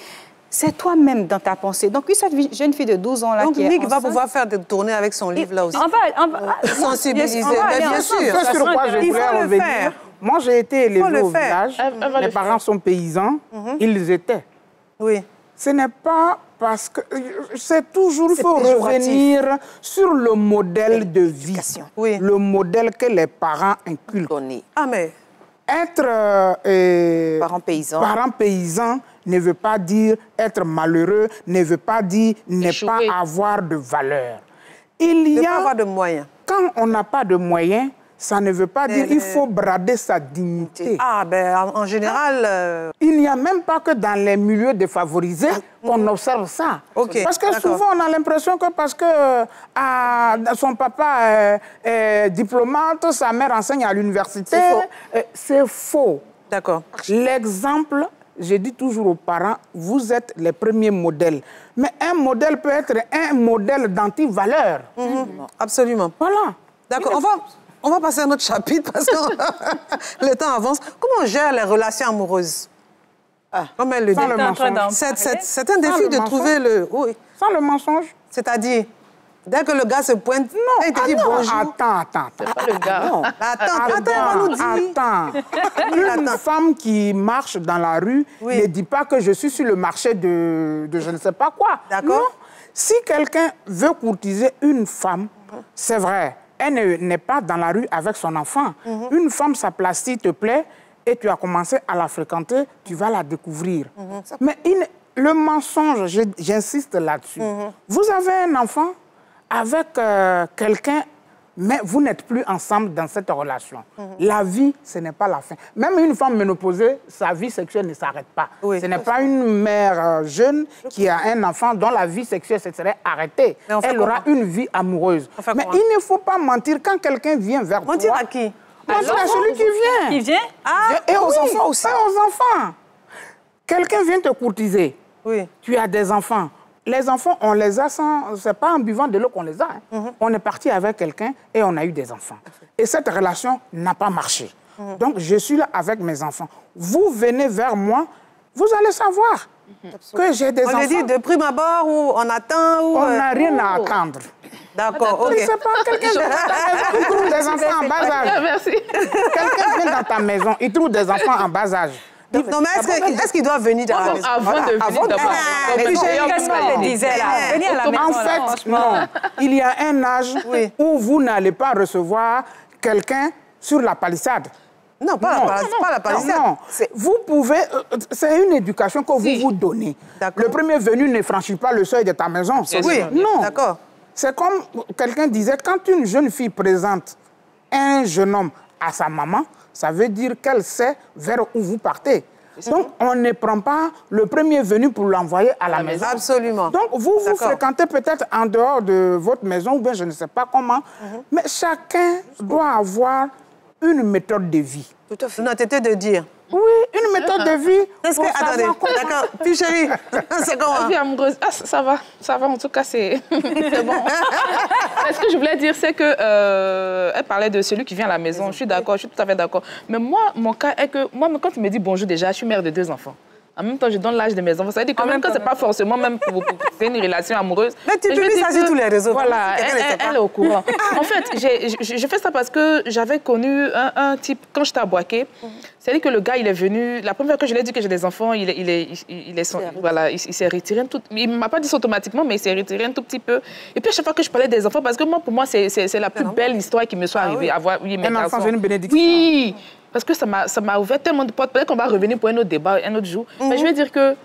c'est toi-même dans ta pensée. Donc, cette jeune fille de 12 ans là Donc, qui est Nick va enceinte, pouvoir faire des tournées avec son livre là aussi. on va sensibiliser, bien sûr. C'est sur quoi je Il voulais faut le revenir. faire. Moi, j'ai été élevé au village. va Mes le parents sont paysans. Ils étaient. Oui. Ce n'est pas parce que... C'est toujours, il faut péjoratif. revenir sur le modèle de vie. Oui. Le modèle que les parents inculquent. Ah, mais... Être Parents paysans. ne veut pas dire être malheureux, ne veut pas dire ne Échouer. pas avoir de valeur. Il Ne y pas avoir a... de moyens. Quand on n'a pas de moyens, ça ne veut pas dire qu'il faut brader sa dignité. Ah, ben, en général... Il n'y a même pas que dans les milieux défavorisés qu'on observe ça. Ok, Parce que d'accord. souvent, on a l'impression que parce que son papa est diplomate, sa mère enseigne à l'université, c'est faux. D'accord. L'exemple, je dis toujours aux parents, vous êtes les premiers modèles. Mais un modèle peut être un modèle d'anti-valeur. Absolument. Voilà. D'accord, on va passer à notre chapitre parce que le temps avance. Comment on gère les relations amoureuses? Comme elle le dit. Sans le mensonge. C'est un défi de trouver le... Oui. Sans le mensonge. C'est-à-dire, dès que le gars se pointe, il te dit bonjour. Attends. Pas le gars. Attends, on va nous dire. Attends. Une femme qui marche dans la rue Oui. ne dit pas que je suis sur le marché de je ne sais pas quoi. D'accord. Non. Si quelqu'un veut courtiser une femme, c'est vrai, elle n'est pas dans la rue avec son enfant. Une femme, sa place, s'il te plaît, et tu as commencé à la fréquenter, tu vas la découvrir. Mais le mensonge, j'insiste là-dessus. Vous avez un enfant avec quelqu'un, mais vous n'êtes plus ensemble dans cette relation. La vie, ce n'est pas la fin. Même une femme ménopausée, sa vie sexuelle ne s'arrête pas. Oui. Ce n'est pas une mère jeune qui a un enfant dont la vie sexuelle se serait arrêtée. Mais on fait Elle aura comment? une vie amoureuse. On fait Mais comment? il ne faut pas mentir quand quelqu'un vient vers Mentir toi. à qui? Mentir à celui qui vient. qui vient. Et aux oui, enfants aussi. Et aux enfants. Quelqu'un vient te courtiser. Oui. Tu as des enfants. Les enfants, on les a sans... C'est pas en buvant de l'eau qu'on les a. On est parti avec quelqu'un et on a eu des enfants. Et cette relation n'a pas marché. Donc, je suis là avec mes enfants. Vous venez vers moi, vous allez savoir que j'ai des On enfants. le dit de prime abord ou on attend ou... On n'a rien à attendre. D'accord, ok. Je ne sais pas, quelqu'un vient dans ta maison, il trouve des enfants en bas âge. Merci. Quelqu'un vient dans ta maison, il trouve des enfants en bas âge. Non, mais est-ce qu'il doit venir dans la maison? Avant de venir d'abord. Qu'est-ce qu'on te disait là? Venez à la maison. En fait, non. Il y a un âge où vous n'allez pas recevoir quelqu'un sur la palissade. Non, pas la palissade. Non. Vous pouvez... c'est une éducation que vous vous donnez. D'accord. Le premier venu ne franchit pas le seuil de ta maison. Oui, Non. d'accord. C'est comme quelqu'un disait, quand une jeune fille présente un jeune homme à sa maman, ça veut dire qu'elle sait vers où vous partez. Donc, on ne prend pas le premier venu pour l'envoyer à la maison. Absolument. Donc, vous fréquentez peut-être en dehors de votre maison, ou bien je ne sais pas comment, mais chacun doit avoir une méthode de vie. Tout à fait. L'honnêteté de dire. Oui, une méthode de vie. Est-ce que... Attendez, d'accord. Puis chérie, c'est La comment? vie amoureuse, ça va, en tout cas, c'est bon. Mais ce que je voulais dire, c'est que elle parlait de celui qui vient à la maison. Je suis d'accord, je suis tout à fait d'accord. Mais moi, mon cas est que, moi, quand tu me dis bonjour déjà, je suis mère de 2 enfants. En même temps, je donne l'âge de mes enfants. Ça veut dire que même quand ce n'est pas forcément même pour une relation amoureuse. Mais tu publies ça sur tous les réseaux. Voilà, elle est au courant. En fait, je fais ça parce que j'avais connu un type, quand j'étais à Boaké, c'est-à-dire que le gars, il est venu, la première fois que je lui ai dit que j'ai des enfants, il s'est retiré un tout, il ne m'a pas dit ça automatiquement, mais il s'est retiré un tout petit peu. Et puis à chaque fois que je parlais des enfants, parce que moi, pour moi, c'est la plus belle histoire qui me soit arrivée. Avoir, oui, Un enfant, c'est une bénédiction. Oui, parce que ça m'a ouvert tellement de portes. Peut-être qu'on va revenir pour un autre débat, un autre jour. Mais je veux dire que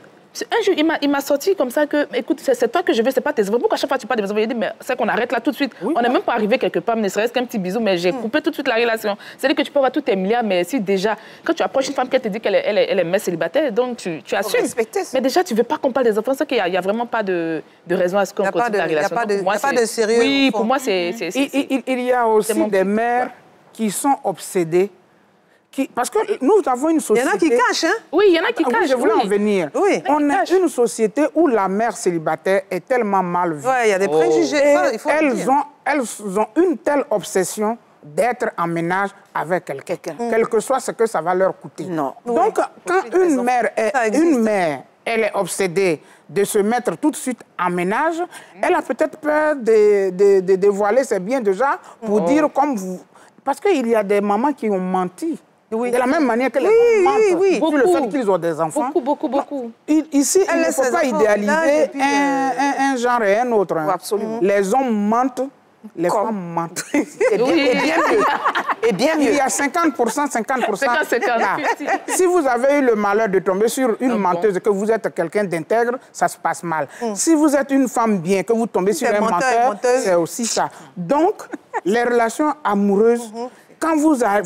un jour, il m'a sorti comme ça que, écoute, c'est toi que je veux, c'est pas tes enfants. Pourquoi à chaque fois tu parles de mes enfants? Il dit, mais c'est qu'on arrête là tout de suite. On n'est même pas arrivé quelque part, ne serait-ce qu'un petit bisou, mais j'ai coupé tout de suite la relation. C'est-à-dire que tu peux avoir tous tes milliards, mais si déjà, quand tu approches une femme qui te dit qu'elle est mère célibataire, donc tu assumes. Mais déjà, tu veux pas qu'on parle des enfants, c'est qu'il n'y a vraiment pas de raison à ce qu'on continue la relation. Il n'y a pas de sérieux. Oui, pour moi, c'est... Il y a aussi des mères qui sont obsédées. Parce que nous avons une société... Il y en a qui cachent, hein? Oui, il y en a qui cachent. Oui, je voulais en venir. Oui. On a une société où la mère célibataire est tellement mal vue. Oui, il y a des préjugés. Ça, il faut le dire. Elles ont une telle obsession d'être en ménage avec quelqu'un, quel que soit ce que ça va leur coûter. Non. Donc, quand une mère elle est obsédée de se mettre tout de suite en ménage, elle a peut-être peur de dévoiler ses biens déjà pour dire comme vous. Parce qu'il y a des mamans qui ont menti. Oui. De la même manière que les mamans mentent sur le fait qu'ils ont des enfants. Beaucoup. Ici, il ne faut pas idéaliser un genre et un autre. Oui, absolument. Les hommes mentent, les femmes mentent. Et bien mieux. Il y a 50%, 50%. Si vous avez eu le malheur de tomber sur une menteuse et que vous êtes quelqu'un d'intègre, ça se passe mal. Si vous êtes une femme bien, que vous tombez sur un menteur, c'est aussi ça. Donc, les relations amoureuses, quand vous avez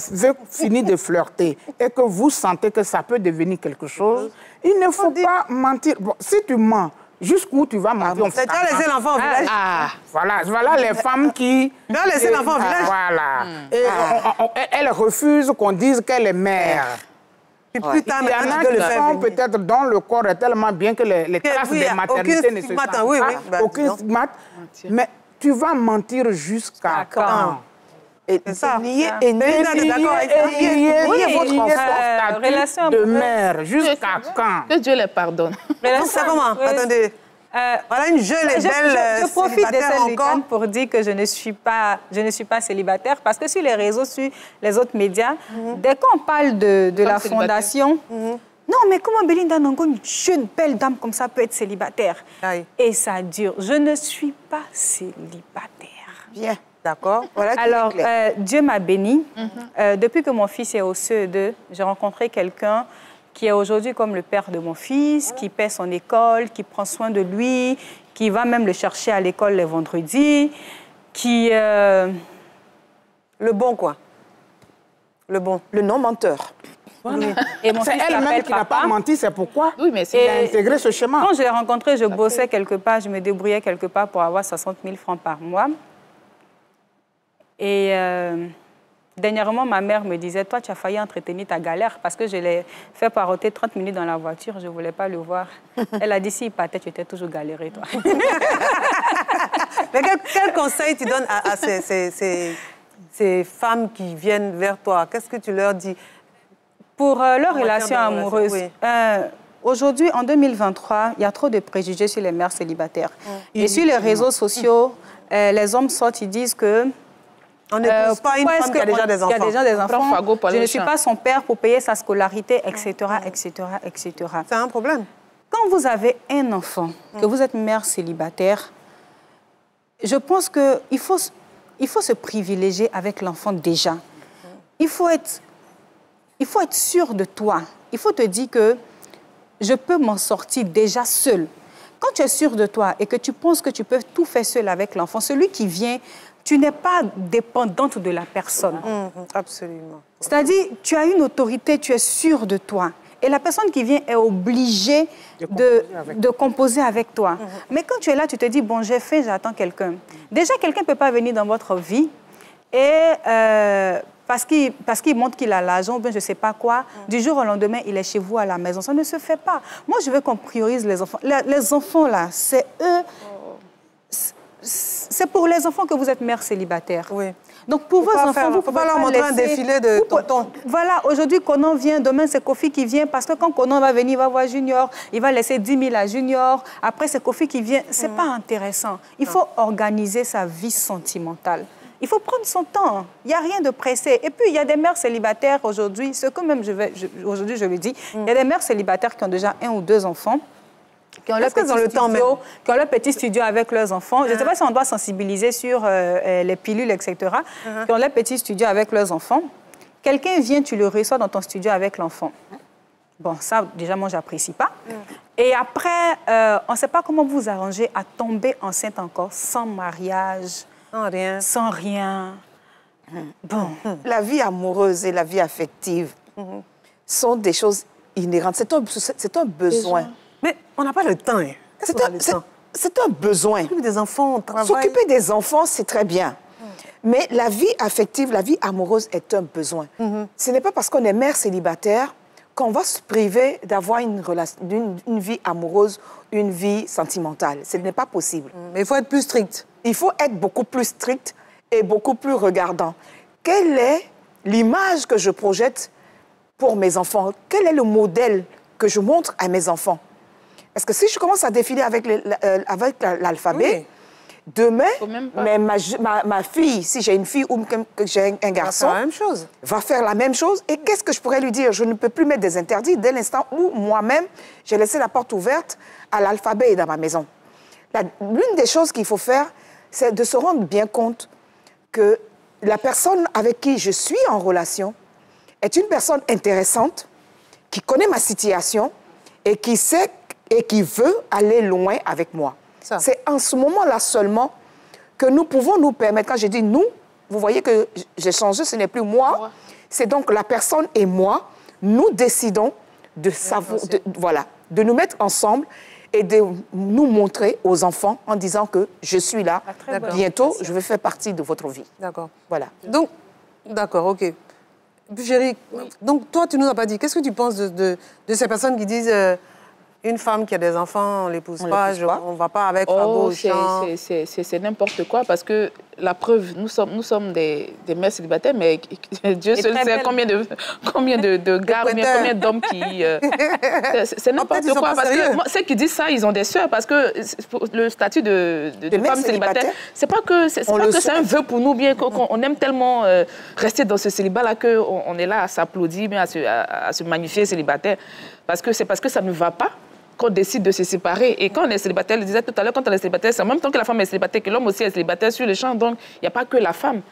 fini de flirter et que vous sentez que ça peut devenir quelque chose, il ne faut pas mentir. Bon, si tu mens, jusqu'où tu vas mentir? C'est toi laisser l'enfant au village. Voilà les femmes qui... Tu vas laisser l'enfant au village. Voilà. Et elles refusent qu'on dise qu'elle est mère. Puis plus tard, il y en a qui sont peut-être dans le corps est tellement bien que les traces de maternité ne se sentent pas. Aucun stigmate. Mais tu vas mentir jusqu'à quand? Et nier votre enfant. Relation de mère, jusqu'à quand? Que Dieu les pardonne. C'est comment? Attendez. Voilà une jeune et belle je profite de célibataire cette week-end pour dire que je ne suis pas célibataire parce que sur les réseaux, sur les autres médias, dès qu'on parle de la fondation, non, mais comment Belinda Nango, une jeune belle dame comme ça, peut être célibataire? Et ça dure. Je ne suis pas célibataire. Bien. D'accord. Voilà. Alors, Dieu m'a bénie. Depuis que mon fils est au CE2, j'ai rencontré quelqu'un qui est aujourd'hui comme le père de mon fils, qui paie son école, qui prend soin de lui, qui va même le chercher à l'école les vendredis, qui... Le bon, quoi. Le bon. Le non-menteur. Voilà. Et c'est elle-même qui n'a pas menti, c'est pourquoi il a intégré ce schéma. Quand je l'ai rencontré, je bossais quelque part, je me débrouillais quelque part pour avoir 60 000 francs par mois. Et dernièrement, ma mère me disait, toi, tu as failli entretenir ta galère parce que je l'ai fait paroter 30 minutes dans la voiture, je ne voulais pas le voir. Elle a dit, si il partait, tu étais toujours galéré, toi. Mais quel conseil tu donnes à ces femmes qui viennent vers toi? Qu'est-ce que tu leur dis? Pour leur relation amoureuse, aujourd'hui, en 2023, il y a trop de préjugés sur les mères célibataires. Et sur les réseaux sociaux, les hommes sortent, ils disent que on n'épouse pas une femme qui a déjà des enfants. Il y a déjà des enfants. Je ne suis pas son père pour payer sa scolarité, etc., etc., etc. C'est un problème. Quand vous avez un enfant, que vous êtes mère célibataire, je pense qu'il faut se privilégier avec l'enfant déjà. Il faut être sûr de toi. Il faut te dire que je peux m'en sortir déjà seule. Quand tu es sûr de toi et que tu penses que tu peux tout faire seul avec l'enfant, celui qui vient, tu n'es pas dépendante de la personne. Absolument. C'est-à-dire, tu as une autorité, tu es sûre de toi. Et la personne qui vient est obligée de composer avec toi. Mais quand tu es là, tu te dis, bon, j'ai faim, j'attends quelqu'un. Déjà, quelqu'un ne peut pas venir dans votre vie et parce qu'il montre qu'il a l'argent, ou bien je ne sais pas quoi, du jour au lendemain, il est chez vous à la maison. Ça ne se fait pas. Moi, je veux qu'on priorise les enfants. Les enfants, là, c'est eux... C'est pour les enfants que vous êtes mère célibataire. Oui. Donc pour vos enfants, vous ne pouvez pas leur montrer un défilé de tonton. Voilà, aujourd'hui, Conan vient, demain, c'est Kofi qui vient, parce que quand Conan va venir, il va voir Junior, il va laisser 10 000 à Junior, après c'est Kofi qui vient. Ce n'est pas intéressant. Il faut organiser sa vie sentimentale. Il faut prendre son temps. Il n'y a rien de pressé. Et puis, il y a des mères célibataires aujourd'hui, ce que même aujourd'hui je le dis, il y a des mères célibataires qui ont déjà 1 ou 2 enfants, qui ont leur petit studio avec leurs enfants. Je ne sais pas si on doit sensibiliser sur les pilules, etc. Qui ont leur petit studio avec leurs enfants. Quelqu'un vient, tu le reçois dans ton studio avec l'enfant. Bon, ça, déjà, moi, je n'apprécie pas. Et après, on ne sait pas comment vous arranger à tomber enceinte encore, sans mariage, sans rien. Bon. La vie amoureuse et la vie affective sont des choses inhérentes. C'est un besoin. Mais on n'a pas le temps. C'est un besoin. S'occuper des enfants, on travaille. S'occuper des enfants, c'est très bien. Mais la vie affective, la vie amoureuse est un besoin. Ce n'est pas parce qu'on est mère célibataire qu'on va se priver d'avoir une vie amoureuse, une vie sentimentale. Ce n'est pas possible. Mais il faut être plus strict. Il faut être beaucoup plus strict et beaucoup plus regardant. Quelle est l'image que je projette pour mes enfants? Quel est le modèle que je montre à mes enfants? Est-ce que si je commence à défiler avec l'alphabet, demain, ma fille, si j'ai une fille ou que j'ai un garçon, va faire la même chose. Et qu'est-ce que je pourrais lui dire? Je ne peux plus mettre des interdits dès l'instant où moi-même, j'ai laissé la porte ouverte à l'alphabet dans ma maison. L'une des choses qu'il faut faire, c'est de se rendre bien compte que la personne avec qui je suis en relation est une personne intéressante, qui connaît ma situation et qui sait et qui veut aller loin avec moi. C'est en ce moment-là seulement que nous pouvons nous permettre, quand je dis nous, vous voyez que j'ai changé, ce n'est plus moi, c'est donc la personne et moi, nous décidons de savoir, de nous mettre ensemble et de nous montrer aux enfants en disant que je suis là, bientôt je vais faire partie de votre vie. D'accord. Voilà. Donc, d'accord, ok. Chérie, donc toi, tu nous as pas dit, qu'est-ce que tu penses de ces personnes qui disent une femme qui a des enfants, on ne l'épouse pas, on ne va pas avec Fabo au champ. C'est n'importe quoi, parce que la preuve, nous sommes des mères célibataires, mais Dieu seul sait combien de gars, combien d'hommes qui... c'est n'importe quoi, parce que ceux qui disent ça, ils ont des sœurs, parce que le statut de femme célibataire, c'est pas que c'est un vœu pour nous, bien qu'on aime tellement rester dans ce célibat-là qu'on est là à s'applaudir, à se magnifier célibataire, parce que ça ne va pas qu'on décide de se séparer. Et quand on est célibataire, je le disais tout à l'heure, quand on est célibataire, c'est en même temps que la femme est célibataire, que l'homme aussi est célibataire sur le champ. Donc, il n'y a pas que la femme.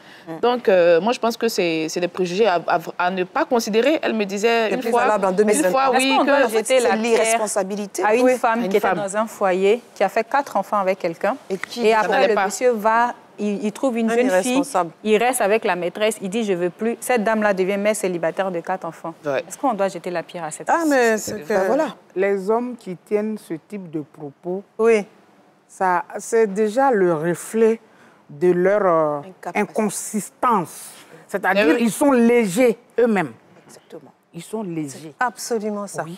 Donc, moi, je pense que c'est des préjugés à ne pas considérer. Elle me disait une fois, oui, que j'étais l'irresponsabilité à une femme qui était dans un foyer, qui a fait 4 enfants avec quelqu'un. Et après, le monsieur va... Il trouve une jeune fille, il reste avec la maîtresse, il dit « je ne veux plus ». Cette dame-là devient mère célibataire de 4 enfants. Est-ce qu'on doit jeter la pierre à cette femme? Mais c'est que... Voilà. Les hommes qui tiennent ce type de propos, c'est déjà le reflet de leur inconsistance. C'est-à-dire qu'ils sont légers eux-mêmes. Exactement. Ils sont légers. Absolument ça. Oui.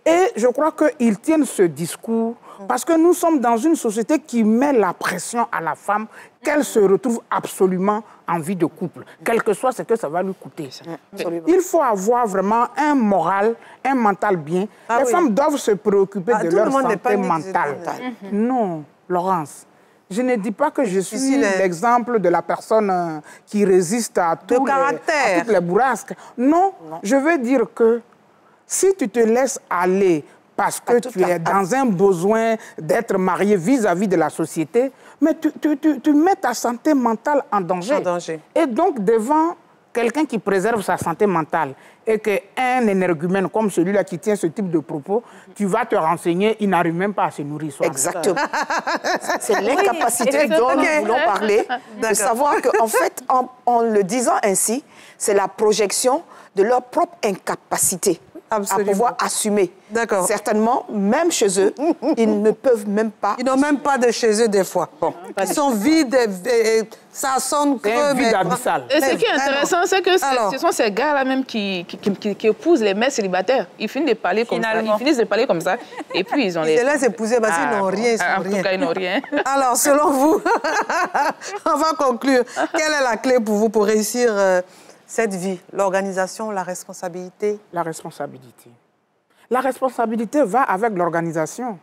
Et je crois qu'ils tiennent ce discours parce que nous sommes dans une société qui met la pression à la femme qu'elle se retrouve absolument en vie de couple, quel que soit ce que ça va lui coûter. Il faut avoir vraiment un moral, un mental bien. Les femmes doivent se préoccuper de leur santé mentale. Non, Laurence. Je ne dis pas que je suis l'exemple de la personne qui résiste à toutes les bourrasques. Non, je veux dire que si tu te laisses aller parce que tu es dans un besoin d'être marié vis-à-vis de la société, mais tu mets ta santé mentale en danger. Et donc, devant quelqu'un qui préserve sa santé mentale et qu'un énergumène comme celui-là qui tient ce type de propos, tu vas te renseigner, il n'arrive même pas à se nourrir soi. Exactement. C'est l'incapacité dont nous voulons parler, de savoir qu'en fait, en le disant ainsi, c'est la projection de leur propre incapacité à pouvoir assumer. Certainement, même chez eux, ils ne peuvent même pas... Ils n'ont même pas de chez eux des fois. Ils sont vides, et ça sonne creux. Vide abyssal. Et ce qui est intéressant, c'est que ce sont ces gars-là même qui épousent les mères célibataires. Ils finissent de parler comme ça. Ils finissent de parler comme ça. Et puis, ils ont les... Ils se laissent épouser parce qu'ils n'ont rien. En tout cas, ils n'ont rien. Alors, selon vous, on va conclure. Quelle est la clé pour vous pour réussir cette vie? L'organisation, la responsabilité? La responsabilité. La responsabilité va avec l'organisation.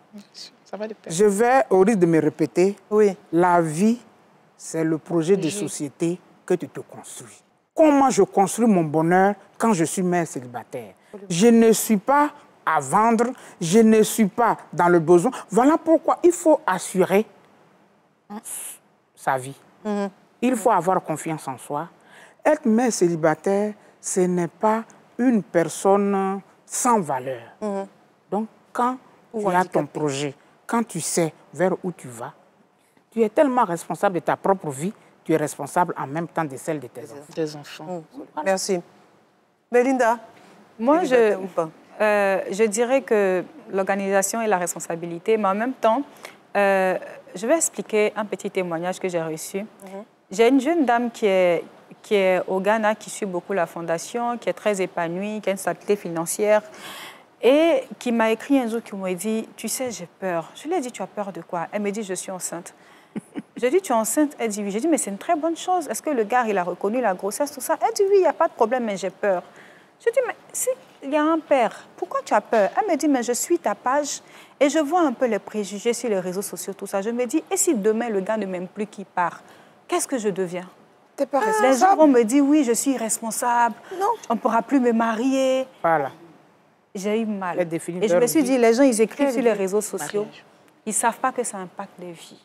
Je vais, au risque de me répéter, la vie, c'est le projet de société que tu te construis. Comment je construis mon bonheur quand je suis mère célibataire? Je ne suis pas à vendre, je ne suis pas dans le besoin. Voilà pourquoi il faut assurer sa vie. Il faut avoir confiance en soi. Être mère célibataire, ce n'est pas une personne sans valeur. Donc, quand tu as ton projet, quand tu sais vers où tu vas, tu es tellement responsable de ta propre vie, tu es responsable en même temps de celle de tes enfants. Des enfants. Merci. Belinda? Moi, je dirais que l'organisation et la responsabilité, mais en même temps, je vais expliquer un petit témoignage que j'ai reçu. J'ai une jeune dame qui est au Ghana, qui suit beaucoup la fondation, qui est très épanouie, qui a une stabilité financière, et qui m'a écrit un jour, qui m'a dit « Tu sais, j'ai peur ». Je lui ai dit « Tu as peur de quoi ?» Elle me dit « Je suis enceinte ». J'ai dit « Tu es enceinte ?» Elle dit « Oui ». J'ai dit « Mais c'est une très bonne chose. Est-ce que le gars, il a reconnu la grossesse, tout ça ?» Elle dit « Oui, il n'y a pas de problème, mais j'ai peur ». Je dis, mais s'il y a un père, pourquoi tu as peur? Elle me dit, mais je suis ta page et je vois un peu les préjugés sur les réseaux sociaux, tout ça. Je me dis, et si demain le gars ne m'aime plus, qu'il part, qu'est-ce que je deviens? T'es pas responsable. Les gens vont me dire, oui, je suis irresponsable, Non. on ne pourra plus me marier. Voilà. J'ai eu mal. Les Et je me suis dit, les gens, ils écrivent Quelle sur les vie. réseaux sociaux, ils ne savent pas que ça impacte les vies.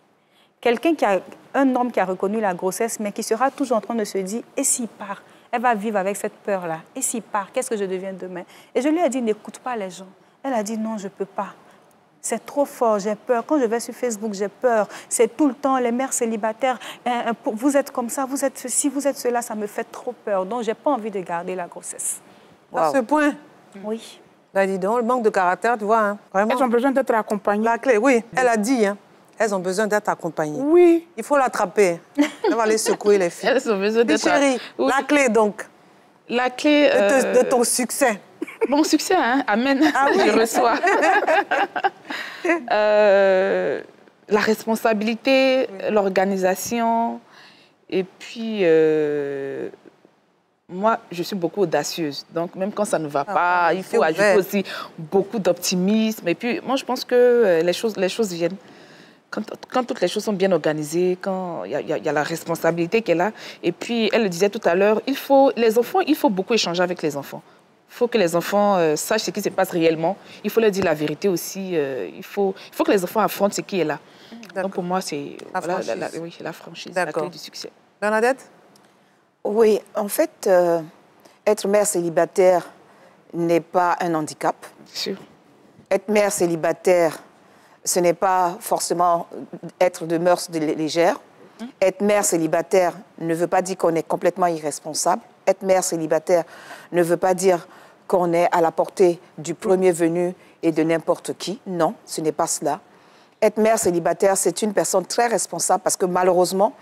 Un homme qui a reconnu la grossesse, mais qui sera toujours en train de se dire, et s'il part? Elle va vivre avec cette peur-là. Et s'il part, qu'est-ce que je deviens demain? Et je lui ai dit, n'écoute pas les gens. Elle a dit, non, je ne peux pas. C'est trop fort, j'ai peur. Quand je vais sur Facebook, j'ai peur. C'est tout le temps les mères célibataires. Vous êtes comme ça, vous êtes ceci, vous êtes cela. Ça me fait trop peur. Donc, je n'ai pas envie de garder la grossesse. À ce point. Oui. Là, dis donc, le manque de caractère, tu vois, hein, vraiment. Elles ont besoin d'être accompagnées. La clé, oui. Elle a dit, hein, elles ont besoin d'être accompagnées. Oui. Il faut l'attraper. Elle va aller secouer les filles. Elles ont besoin Puis, d'être... chérie, Oui. la clé, donc, La clé... de ton succès. Bon succès, hein? Amen. Je reçois. La responsabilité, l'organisation. Et puis, moi, je suis beaucoup audacieuse. Donc, même quand ça ne va pas, il faut ajouter aussi beaucoup d'optimisme. Et puis, moi, je pense que les choses viennent. Quand toutes les choses sont bien organisées, quand il y a la responsabilité qui est là. Et puis, elle le disait tout à l'heure, il faut beaucoup échanger avec les enfants. Il faut que les enfants sachent ce qui se passe réellement. Il faut leur dire la vérité aussi. Il faut que les enfants affrontent ce qui est là. Donc, pour moi, c'est la franchise. Oui, la franchise, la clé du succès. Bernadette? Oui, en fait, être mère célibataire n'est pas un handicap. Sûr. Être mère célibataire, ce n'est pas forcément être de mœurs légères. Être mère célibataire ne veut pas dire qu'on est complètement irresponsable. Être mère célibataire ne veut pas dire qu'on est à la portée du premier venu et de n'importe qui. Non, ce n'est pas cela. Être mère célibataire, c'est une personne très responsable parce que malheureusement,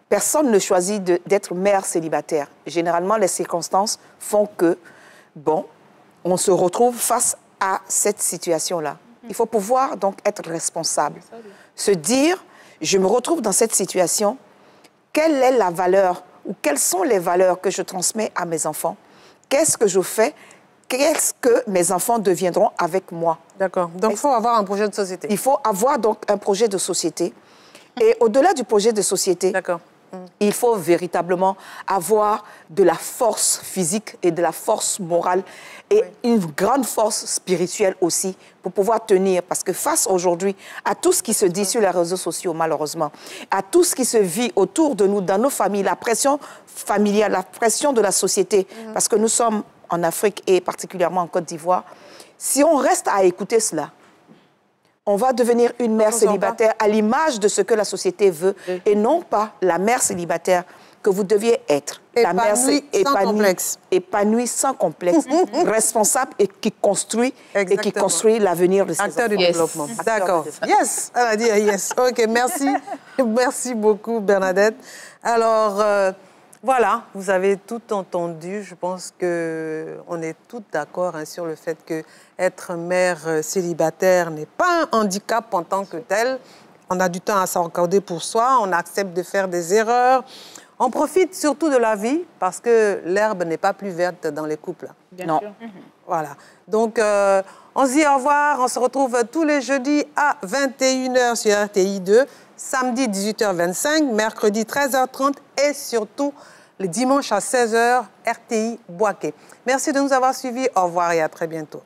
personne ne choisit d'être mère célibataire. Généralement, les circonstances font que, bon, on se retrouve face à cette situation-là. Il faut pouvoir donc être responsable. Se dire, je me retrouve dans cette situation, quelle est la valeur ou quelles sont les valeurs que je transmets à mes enfants? Qu'est-ce que je fais? Qu'est-ce que mes enfants deviendront avec moi? D'accord. Donc, il faut avoir un projet de société. Il faut avoir donc un projet de société. Et au-delà du projet de société, il faut véritablement avoir de la force physique et de la force morale et une grande force spirituelle aussi pour pouvoir tenir. Parce que face aujourd'hui à tout ce qui se dit sur les réseaux sociaux, malheureusement, à tout ce qui se vit autour de nous, dans nos familles, la pression familiale, la pression de la société, parce que nous sommes en Afrique et particulièrement en Côte d'Ivoire, si on reste à écouter cela, on va devenir une mère célibataire à l'image de ce que la société veut et non pas la mère célibataire que vous deviez être. La mère épanouie sans complexe, responsable et qui construit l'avenir de ses enfants. Acteur du développement. D'accord. Yes, elle a dit yes. OK, merci. Merci beaucoup, Bernadette. Alors, voilà, vous avez tout entendu. Je pense qu'on est toutes d'accord sur le fait qu'être mère célibataire n'est pas un handicap en tant que tel. On a du temps à s'accorder pour soi, on accepte de faire des erreurs. On profite surtout de la vie parce que l'herbe n'est pas plus verte dans les couples. Bien sûr. Voilà. Donc, on se dit au revoir. On se retrouve tous les jeudis à 21h sur RTI 2, samedi 18h25, mercredi 13h30 et surtout le dimanche à 16h, RTI Boaké. Merci de nous avoir suivis. Au revoir et à très bientôt.